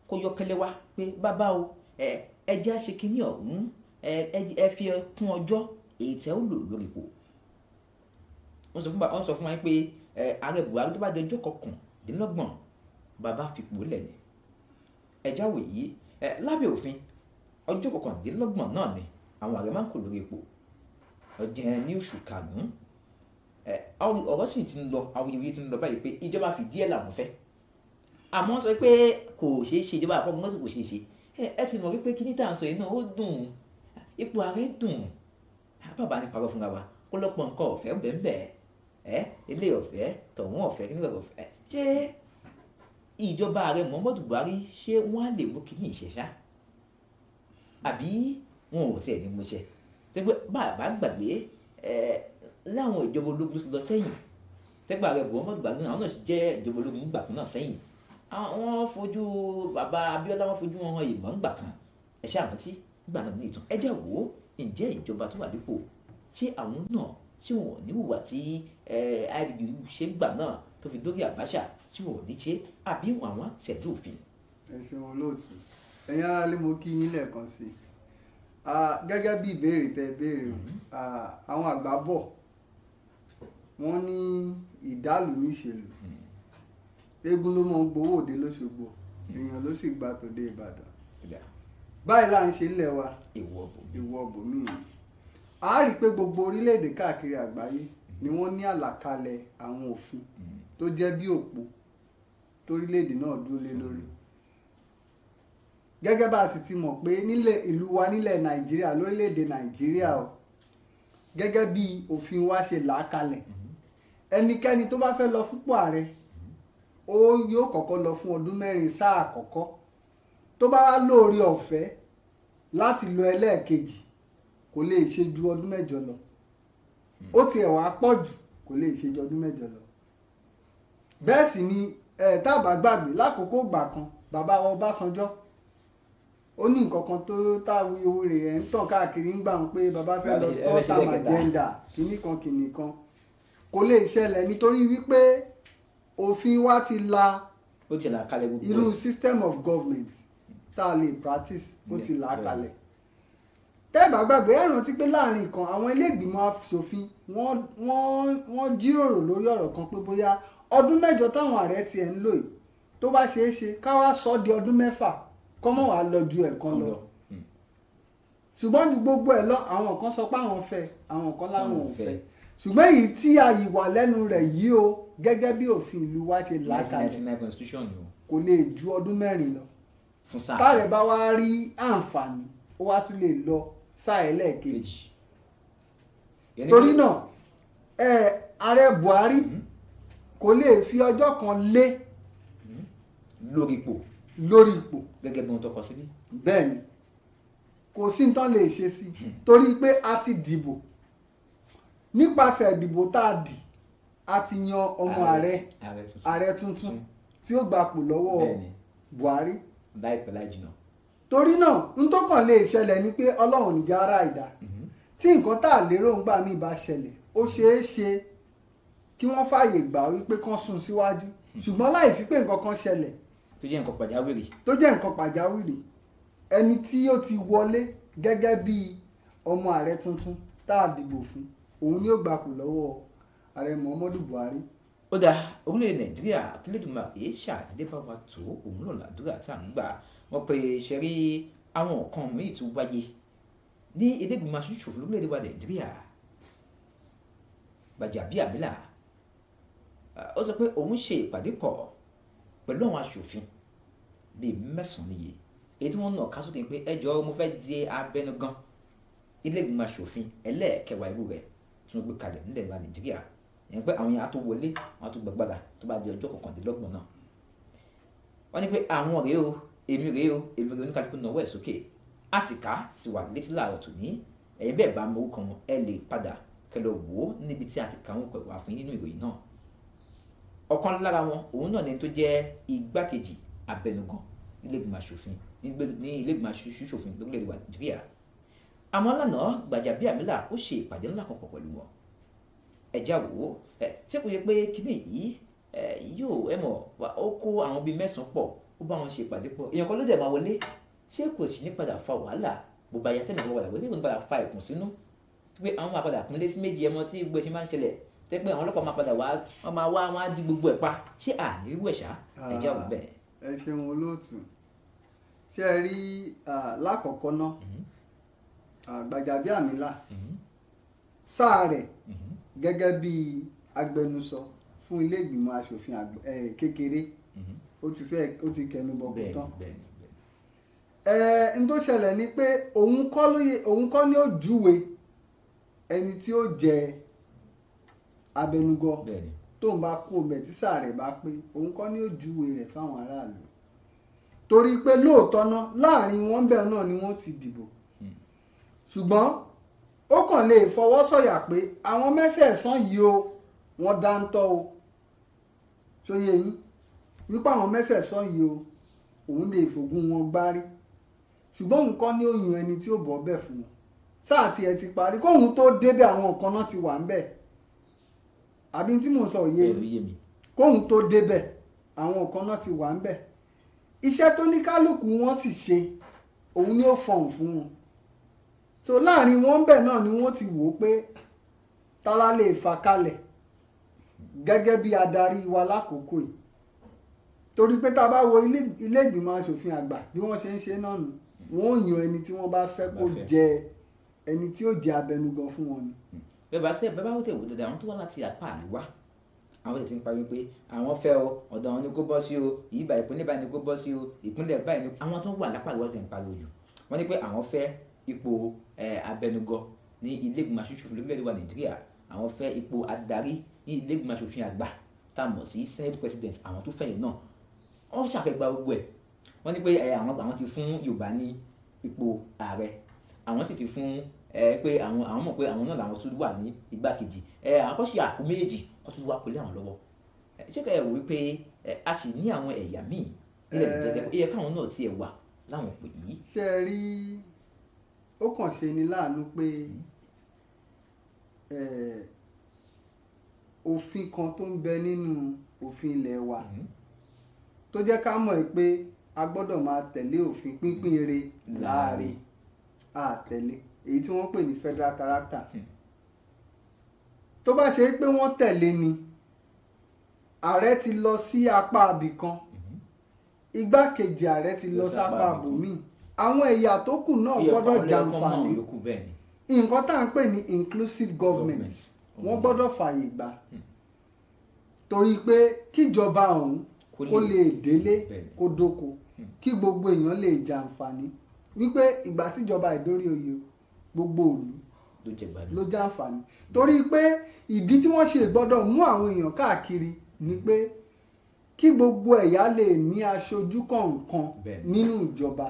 kó yọkẹ́lẹ́ wá pé bàbá o ẹ jẹ́ á ṣe kinní ọ̀hún ẹ fi kún ọjọ́ èyí tẹ́ ó lò lórí ipò. Wọ́n sọ fún wa pé ààrẹ Buhari tó bá di ọjọ́ 29 bàbá fipò lẹ̀ ni. Ẹjá wò yìí lábẹ́ òfin ọjọ́ 29 náà ni àwọn ààrẹ máa ń kò lórí ipò ọjọ́ ní oṣù karùn-ún. Ọ̀rọ̀ sì ti ń lọ awuyewuye ti ń lọ báyìí pé ìjọba fìdí ẹ̀ làwọn fẹ́ àmọ́ sọ pé kò ṣeé ṣe ìjọba àpapọ̀ mọ́sí kò ṣeé ṣe ẹ ti mọ̀ wípé kíní tá à ń sọ yìí náà ó dùn ipò ààrẹ dùn bàbá ní parọ́ fúnra wa kó lọ́pọ̀ nǹkan ọ̀fẹ́ bẹ́ẹ̀ ilé ọ̀fẹ́ tọ̀hún ọ̀fẹ́ kíní ọ̀fẹ́ ṣé ìjọba ààrẹ Muhammadu Buhari ṣé wọ́n á lè mú kíní ìṣẹ̀ṣá àbí wọn ò tiẹ̀ ní múṣẹ tẹ́gbẹ́ bàbá gbàgbé láwọn ìjọba ológun lọ sẹ́yìn tẹ́gbà ààrẹ Muhammadu Buhari náà àwọn náà jẹ́ ìjọba ológun nígbà kan náà sẹ́yìn wọ́n fojú bàbá Abíọ́lá wọ́n fojú wọn hàn ìmọ̀ ńgbà kan ẹ ṣe àrántí nígbà náà ní ìtàn ẹ jẹ́ wò ó ǹjẹ́ ìjọba tó wà dípò ṣé àwọn náà ṣé wọn ò ní hùwà tí IBB ṣe gbà náà tó fi dórí Abacha tí wọn ò ní ṣe àbí àwọn tẹ̀lé òfin. ẹ ṣeun olóòtú, ẹ̀yin aráalé mo kí yín lẹ́ẹ̀kan sí i gẹ́gẹ́ bí ìbéèrè tẹ́ béèrè àwọn àgbà bọ̀ wọ́n ní ìdálù níṣèlú eégún ló mọ gbowó òde lóṣogbo èèyàn ló sì gba tòde Ìbàdàn báyìí là ń ṣe ilẹ̀ wa ìwọ bòmíì. A rí i pé gbogbo orílẹ̀-èdè káàkiri àgbáyé ni wọ́n ní àlàkalẹ̀ àwọn òfin tó jẹ́ bí òpó torílẹ̀-èdè náà dúró lé lórí. Gẹ́gẹ́ bá a sì ti mọ̀ pé nílẹ̀ ìlú wa nílẹ̀ Nàìjíríà lórílẹ̀-èdè Nàìjíríà o gẹ́gẹ́ bí òfin wa ṣe là á kalẹ̀ ẹnikẹ́ni tó bá fẹ́ lọ fúnpò ààrẹ ó yóò kọ́kọ́ lọ fún ọdún 4 sáà àkọ́kọ́ tó bá wá lóore ọ̀fẹ́ láti lọ ẹlẹ́ẹ̀kejì kò lè ṣe ju ọdún 8 lọ ó tiẹ̀ wá pọ̀ jù kò lè ṣe ju ọdún 8 lọ. Bẹ́ẹ̀ sì ni tá a bá gbàgbé lákòókò ìgbà kan bàbá wa Ọbásanjọ́ ó ní nǹkan kan tó táwọn owó rẹ̀ ń tàn káàkiri ń gbà wọn pé bàbá fẹ́ lọ tọ́tàm àjẹ́ndà kìnnìkan kò lè ṣẹlẹ̀ nítorí wípé òfin wa ti la irú system of government tá a lè practice ó ti là á kalẹ̀. Tẹ́ẹ̀bà gbàgbé ẹ rántí pé láàrin kan àwọn ilé ìgbìmọ̀ aṣòfin wọ́n jíròrò lórí ọ̀rọ̀ kan pé bóyá ọdún 8 táwọn ààrẹ tiẹ̀ ń lò yìí tó bá ṣeé ṣe ká wá sọ di ọdún 6 kọ́mọ̀ wá lọ ju ẹ̀kan lọ. Ṣùgbọ́n ju gbogbo ẹ̀ lọ àwọn kan sọ pé àwọn fẹ́ àwọn kan láwọn ò fẹ́ ṣùgbọ́n èyí tí a yìí wà lẹ́nu rẹ̀ yìí o gẹ́gẹ́ bí òfin ìlú wa ṣe là kalẹ̀ kò lè ju ọdún 4 lọ. Táàrẹ̀ bá wá rí àǹfààní ó wá tún lè lọ sáà ẹlẹ́ẹ̀kejì. Torí náà ààrẹ Buhari kò lè fi ọjọ́ kan lé lórí ipò gẹ́gẹ́ bí wọ́n tọkọ síbí. Bẹ́ẹ̀ ni kò sí nǹkan lè ṣe sí torí pé a ti dìbò nípasẹ̀ ìdìbò tá a dì a ti yan ọmọ ààrẹ tuntun tí ó gbapò lọ́wọ́ Buhari láìpẹ́ láì jìnnà. Torí náà n tó kàn lè ṣẹlẹ̀ ni pé Ọlọ́run níjà ara ìdá tí nǹkan tá a lérò ń gbà mí bá ṣẹlẹ̀ ó ṣeé ṣe kí wọ́n fààyè gbà wípé kán sún síwájú ṣùgbọ́n láìsí pé nǹkan kan ṣẹlẹ̀ tó jẹ́ nǹkan pàjáwìrì ẹni tí ó ti wọlé gẹ́gẹ́ bí ọmọ ààrẹ tuntun tá a dìbò fún òun ni ó gbapò lọ́wọ́ ààrẹ Muhammadu Buhari. ó dá orílẹ̀ Nàìjíríà kílódùmá èé ṣàdédé bá wa tó òun náà làdúrà tá à ń gbà wọ́n pe ṣe rí àwọn nǹkan míì tún wáyé ní ilé ìgbìmọ̀ aṣòfin lórílẹ̀‐èdè wa Nàìjíríà. Gbajabiamila ó sọ pé òun ṣe ìpàdé pọ̀ pẹ̀lú àwọn aṣòfin bíi 9 níye èyí tí wọ́n nà ká sókè pé ẹjọ́ mo fẹ́ di abẹnugan ilé ìgbìmọ̀ aṣòfin ẹlẹ́ẹ̀kẹwàá irú rẹ̀ tí wọ́n gbé kalẹ̀ nílẹ̀ wa Nàìjíríà yẹn pé àwọn yẹn á tó wọlé wọn á tó gbàgbàdà tó bá di ọjọ́ 29 náà wọ́n ní pé àwọn rèé o èmi rèé oníkàlùkù náwó ẹ̀ sókè a sì ká sì wà létí láàárọ̀ tòní ẹ̀yin bẹ́ẹ̀ bá mọ orúkọ wọn ẹ lè padà kẹlẹ wò ó níbi tí a ti kà wọn pẹ̀lú àfin nínú ìròyìn náà ọ̀kan lára wọn òun náà ni tó jẹ́ igbákejì abẹnugan nílé ìgbìmọ̀ aṣòfin ní ilé ìgbìmọ̀ aṣòfin lórílẹ̀‐èdè wa Nàìjíríà àmọ́ lánàá Gbajabiamila ó ṣe ìpàdé ńlá kan pọ̀ pẹ̀lú wọn ẹ̀já wò ó ṣé kò yẹ pé kíní yìí yóò ẹ mọ̀ ó kó àwọn bíi 9 pọ̀ ó bá wọn ṣe ìpàdé pọ̀ èèyàn kan ló dẹ̀ máa wọlé ṣé kò sì ní padà fa wàhálà bó bá yẹ tẹ́lẹ̀ wọ́n wọlé wọlé padà fa ìkùnsínú pé àwọn máa padà pínlẹ̀ sí méjì ẹmọ tí gbogbo ẹ̀ ṣe máa ń ṣẹlẹ̀ tẹ́ pé àwọn ọlọ́pàá máa padà wá wọ́n máa wá wọ́n á di gbogbo ẹ̀ pa ṣé àníwú ẹ̀ṣá ẹ̀já wò bẹ́ẹ̀. ẹ ṣeun olóòtú ṣé ẹ rí lákọ̀ọ́kọ́ náà Gbajabiamila sáà rẹ̀ gẹ́gẹ́ bí agbẹnusọ fún ilé ìgbìmọ̀ aṣòfin kékeré ó ti kẹnu bọ̀kú tán n tó ṣẹlẹ̀ ni pé òun kọ́ ni ó júwe ẹni tí ó jẹ abẹnugọ tó ń bá kú ọbẹ̀ tí sáà rẹ̀ bá pé òun kọ́ ni ó júwe rẹ̀ fáwọn aráàlú torí pé lóòótọ́ náà láàrin wọn bẹ́ẹ̀ náà ni wọ́n ti dìbò ṣùgbọ́n ó kàn lè fọwọ́ sọ̀yà pé àwọn mẹ́sẹ̀ẹ̀sán yìí o wọ́n dáńtọ́ o ṣóyè yín wípé àwọn mẹ́sẹ̀ẹ̀sán yìí o òun lè fògùn wọn gbárí ṣùgbọ́n òun kọ́ ni ó yan ẹni tí ó bọ́ bẹ̀ fún wọn sáà tí ẹ ti parí kóhun tó débẹ̀ àwọn nǹkan náà ti wà ń bẹ̀ àbí tí mò ń sọ yé mi kóhun tó débẹ̀ àwọn nǹkan náà ti wà ń bẹ̀ iṣẹ́ tó ní kálukú wọn sì ṣe òun ni ó fọhùn fún wọn so láàrin wọn bẹ̀ náà ni wọ́n ti wò ó pé tálá lè fà kalẹ̀ gẹ́gẹ́ bí adarí wa lákòókò yìí torí pé tá a bá wo ilé ìgbìmọ̀ aṣòfin àgbà bí wọ́n ṣe ń ṣe náà nù wọ́n ò yan ẹni tí wọ́n bá fẹ́ kó jẹ ẹni tí ó jẹ abẹnugan fún wọn ni. bẹ́ẹ̀ bá wò tẹ̀ wò dáadáa àwọn tó wá láti apá àríwá àwọn tẹ̀ ti ń parí pé àwọn fẹ́ o ọ̀dọ̀ àwọn ni kó bọ́ sí o ìyíba ìpínlẹ̀ báyìí ni kó bọ́ sí o ìpínlẹ̀ báyìí ni àwọn tó wà lápá àríwá ti ń pariwo jù wọ́n ní pé àwọn fẹ́ ipò abẹnugan ní ilé ìgbìmọ̀ aṣòfin lórílẹ̀‐èdè wa Nàìjíríà àwọn fẹ́ ipò adarí ní ilé ìgbìmọ̀ aṣòfin àgbà tá a mọ̀ sí Senate President àwọn tó fẹ̀yìn náà wọ́n ṣàfẹ́gbà gbogbo ẹ̀ wọ́n ní pé àwọn ti fún Yorùbá ní ipò ààrẹ àwọn sì ti fún pé àwọn mọ̀ pé àwọn náà làwọn tún wà ní igbákejì àkọ́ṣe àkó méjèèjì kó tún wá pẹ̀lú àwọn lọ́wọ́ ṣé ká ẹ wò wípé a sì ní àwọn ẹ̀yà míì nílẹ̀ Nàìjíríà ó yẹ káwọn náà tiẹ̀ wà láwọn òpè yìí. ṣé ẹ rí ó kàn ṣe ni láàánú pé òfin kan tó ń bẹ nínú òfin ilẹ̀ wa tó jẹ́ ká mọ̀ pé a gbọ́dọ̀ máa tẹ̀lé òfin pínpín ire láàrin àtẹ̀lé èyí tí wọ́n pè ní federal character tó bá ṣe pé wọ́n tẹ̀lé ni ààrẹ ti lọ sí apá abìkan igbákejì ààrẹ ti lọ sápá abòmíì àwọn ẹ̀yà tó kù náà gbọ́dọ̀ jàǹfààní nǹkan tá à ń pè ní inclusive government wọ́n gbọ́dọ̀ fààyè gbà torí pé kíjọba ọ̀hún kó lè délé kó dóko kí gbogbo èèyàn lè jàǹfààní wípé ìgbà tíjọba ìdórí oyè gbogbo òlu ló jàǹfààní torí pé ìdí tí wọ́n ṣe gbọ́dọ̀ mú àwọn èèyàn káàkiri ni pé kí gbogbo ẹ̀yà lè ní aṣojú kọ̀ọ̀kan nínú ìjọba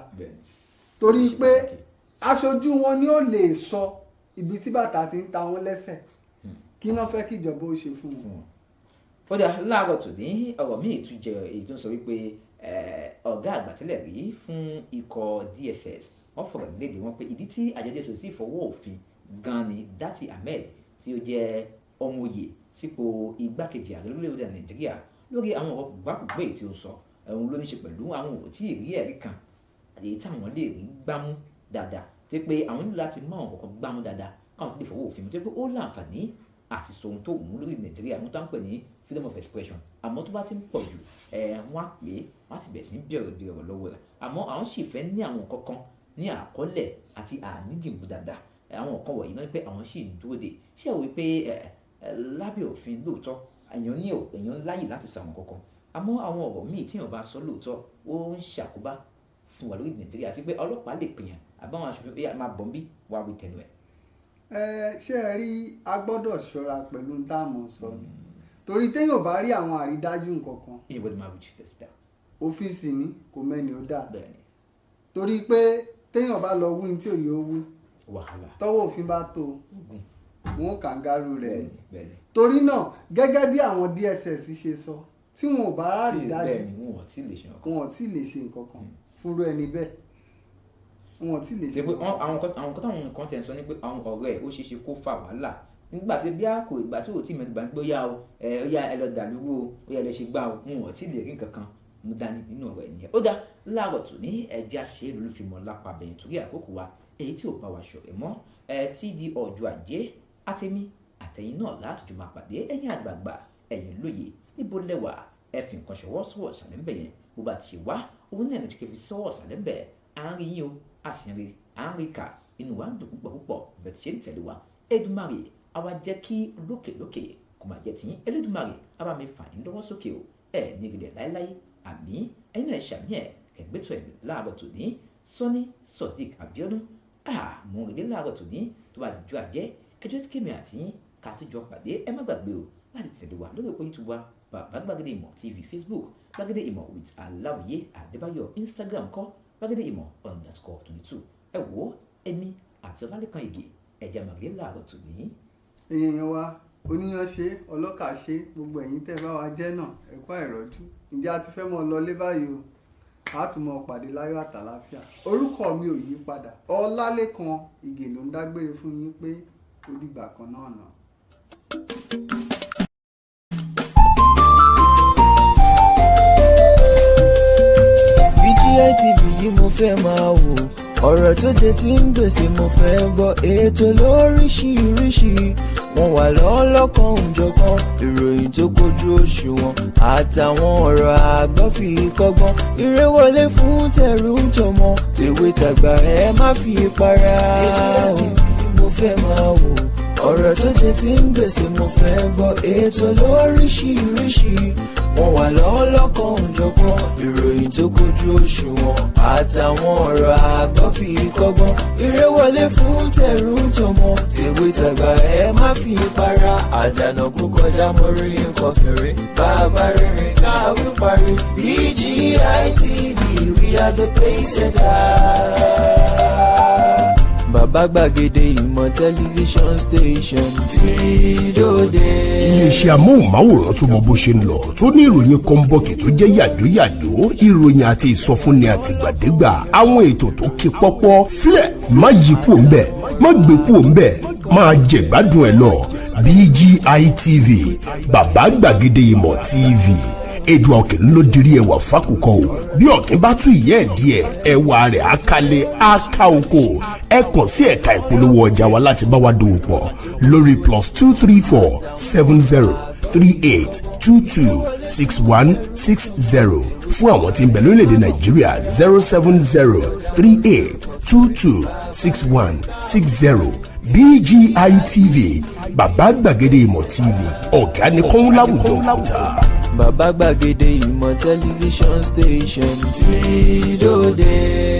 torí pé aṣojú wọn ni ó lè sọ ibi tí bàtà ti ń ta wọn lẹ́sẹ̀ kí náà fẹ́ kí ìjọba ó ṣe fún wọn. ó dà láàárọ̀ tòní ọ̀rọ̀ míì tún jẹ èyí tó ń sọ wípé ọ̀gá àgbà tẹ́lẹ̀ rí fún ikọ̀ DSS wọ́n fọ̀rọ̀ léde wọn pé ìdí tí àjọ DSS sì fọwọ́ òfin gan ni Dati Ahmed tí ó jẹ́ ọmọ oyè sípò igbákejì ààrẹ lórílẹ̀‐èdè Nàìjíríà lórí àwọn ọ̀rọ̀ gbàkúgbé tí ó sọ òun ló ní ṣe pẹ̀lú àwọn ò tí ì rí ẹ̀rí kan èyí táwọn lè rí gbámú dáadáa tó pé àwọn nílò láti mọ àwọn kọ̀ọ̀kan gbámú dáadáa káwọn tó lè fọwọ́ òfin mu tó pé ó láǹfààní àti sọ ohun tó wù ú lórí Nàìjíríà wọn tó ń pè ní freedom of expression àmọ́ tó bá ti ń pọ̀ jù wọ́n á pè é wọ́n á sì bẹ̀rẹ̀ sí bẹ̀rẹ̀ ọ̀rọ̀ lọ́wọ́ rẹ̀ àmọ́ àwọn sì fẹ́ ní àwọn kankan ní àkọọ́lẹ̀ àti ànídìmú dáadáa àwọn nǹkan wọ̀nyí náà pé àwọn sì ń dúró de ṣé o wí pé lábẹ́ òfin lóòótọ́ èèyàn láyè láti sọ àwọn kankan àmọ́ àwọn ọ̀rọ̀ míì tí èèyàn bá sọ lóòótọ́ ó ń ṣàkóbá fún wa lórí Nàìjíríà àti pé ọlọ́pàá lè pèèyàn àbáwọn aṣòfin máa bọ̀ ń bí wá wí tẹnu ẹ̀. ṣé ẹ rí a gbọ́dọ̀ ṣọ́ra pẹ̀lú táàmù sọ ni torí téèyàn bá rí àwọn àrídájú nǹkan kan ìbọn máa wí jù tẹ̀síta. òfin sì ni kò mẹ́ni ó dà torí pé téèyàn bá lọ wí tí òye ó wí wàhálà tọ́wọ́ òfin bá tó wọn ò kàǹgárù rẹ̀ torí náà gẹ́gẹ́ bí àwọn DSS ṣe sọ tí wọn ò bá rí dájú wọn ò tí ì lè ṣe nǹkan kan fúnrú ẹni bẹ́ẹ̀ wọn ò tí ì lè ṣe nǹkan kan. àwọn kan táwọn nǹkan tẹ̀ ń sọ ni pé àwọn ọ̀rẹ́ ẹ̀ ó ṣeé ṣe kó fà wàhálà nígbà tí bí àkó ìgbà tí ò tí mẹ́nu bá ń gbé ó yá ẹ lọ dàlúrú o ó yá ẹ lọ ṣe gbá o wọn ò tí ì lè rí nǹkan kan mú dání nínú ọ̀rọ̀ ẹ̀ nìyẹn. ó dá láàárọ̀ tó ní ẹja ṣe lólùfimọ̀ lápá bẹ̀yìn torí àkókò wa èyí tí ò bá wa ṣọ̀rẹ́ mọ́ tí di ọjọ́ ajé àtẹ̀mí àtẹ̀yìn náà látòjú máa pàdé ẹ̀yin àgbààgbà ẹ̀yin lóye níbo lẹ́wà ẹ fi nǹkan ṣọwọ́ sọ̀wọ́ ṣàlẹ́ ńbẹ̀ yẹn bó bá ti ṣe wá òun náà ní ti kẹfì sọ̀wọ́ ṣàlẹ́ ńbẹ̀ à ń rí yín o a sì ń rí à ń rí kà inú wa ń dùn púpọ̀ bẹ́ẹ̀ ti ṣe ń tẹ̀lé wa Èdùmàrè àwa jẹ́ kí lókè kò máa jẹ́ tiyín Elédùmarè àwa mi fà yín lọ́wọ́ sókè o ẹ̀ ní ìrìlẹ̀ láéláé àmì ẹ̀yin náà ṣàmì ẹ̀ kẹ̀gbẹ́tọ̀ ẹ̀mí láàárọ̀ tòní Sọ́ní Sodiq Abiodun mo ń rèé láàárọ̀ tòní tó bá dijọ́ àjẹ́ ẹjọ́ tí kémi àti yín ká tó jọ pàdé ẹ má gbàgbé o láti tẹ̀lé wa lórí òpó YouTube wa bàbá Gbàgede Ìmọ̀ TV Facebook Gbàgede Ìmọ̀ with Aláwìyé Adébáyọ̀ Instagram kọ́ Gbàgede Ìmọ̀ _22 ẹ wò ó ẹni àti Ọlálékan Ìgè ẹ̀jẹ̀ màgé láàárọ̀ tòní. èèyàn wa oníyan ṣe ọlọ́kà ṣe gbogbo ẹ̀yin tẹ́ bá wa jẹ́ náà ẹ̀kọ́ àìrọ́jú ǹjẹ́ a ti fẹ́ mọ́ lọlé báyìí o a tún mọ́ pàdé láyọ̀ àtàláfíà orúkọ mi ò yí padà Ọlálékan Ìgè ló ń dágbére fún yín pé ó dìgbà kan náà náà. BGI TV yìí mo fẹ́ máa wò ọ̀rọ̀ tó jẹ tí ń gbèsè mo fẹ́ gbọ́ ètò lóríṣiríṣi wọ́n wà lọ́lọ́kan òjọ̀kan ìròyìn tó kojú òṣùwọ̀n àtàwọn ọ̀rọ̀ àgbọ́ fi kọ́gbọ́n eré wọlé fún tẹ̀rù tọmọ tèwe tàgbà ẹ má fi para. BGI TV mo fẹ́ máa wò ọ̀rọ̀ tó jẹ tí ń gbèsè mo fẹ́ gbọ́ ètò lóríṣiríṣi wọ́n wà lọ́lọ́kan òjọ̀kan ìròyìn tó kojú òṣùwọ̀n àtàwọn ọ̀rọ̀ àgbọ́ fi kọ́gbọ́n eré wọlé fún tẹ̀rù tọmọ tèwe tàgbà ẹ má fi para àdànà kú kọjá mórí nǹkan fèrè bàbá rere káwí parí BGI TV we are the pace setters. Bàbá Gbàgede Ìmọ̀ tẹlifíṣọ̀n station tí dòde. iléeṣẹ́ amóhùnmáwòrán tó mọ bó ṣe ń lọ tó ní ìròyìn kọ́ńbọ̀kì tó jẹ́ yàjóyàjó ìròyìn àti ìsọfúnni àtìgbàdégbà àwọn ètò tó ké pọ́pọ́ flẹ̀ má yí kúò ń bẹ̀ má gbé kúò ń bẹ̀ máa jẹ̀gbádùn ẹ̀ lọ BGI TV Bàbá Gbàgede Ìmọ̀ TV èdè ọ̀kìn ló dirí ẹwà fákòkò o bí ọ̀kìn bá tún ìyẹ́ ẹ̀ díẹ̀ ẹwà rẹ̀ á kalẹ̀ á ká oko ẹ kàn sí ẹ̀ka ìpolówó ọjà wa láti bá wa dòwò pọ̀ lórí +234 70 38 22 6160 fún àwọn tí ń bẹ lórílẹ̀‐èdè Nàìjíríà 070 38 22 6160 BGI TV Bàbá Gbàgede Ìmọ̀ TV ọ̀gá ni kọ́ń láwùjọ òkúta. Bàbá Gbàgede Ìmọ̀ tẹlifíṣọ̀n station tí dòde.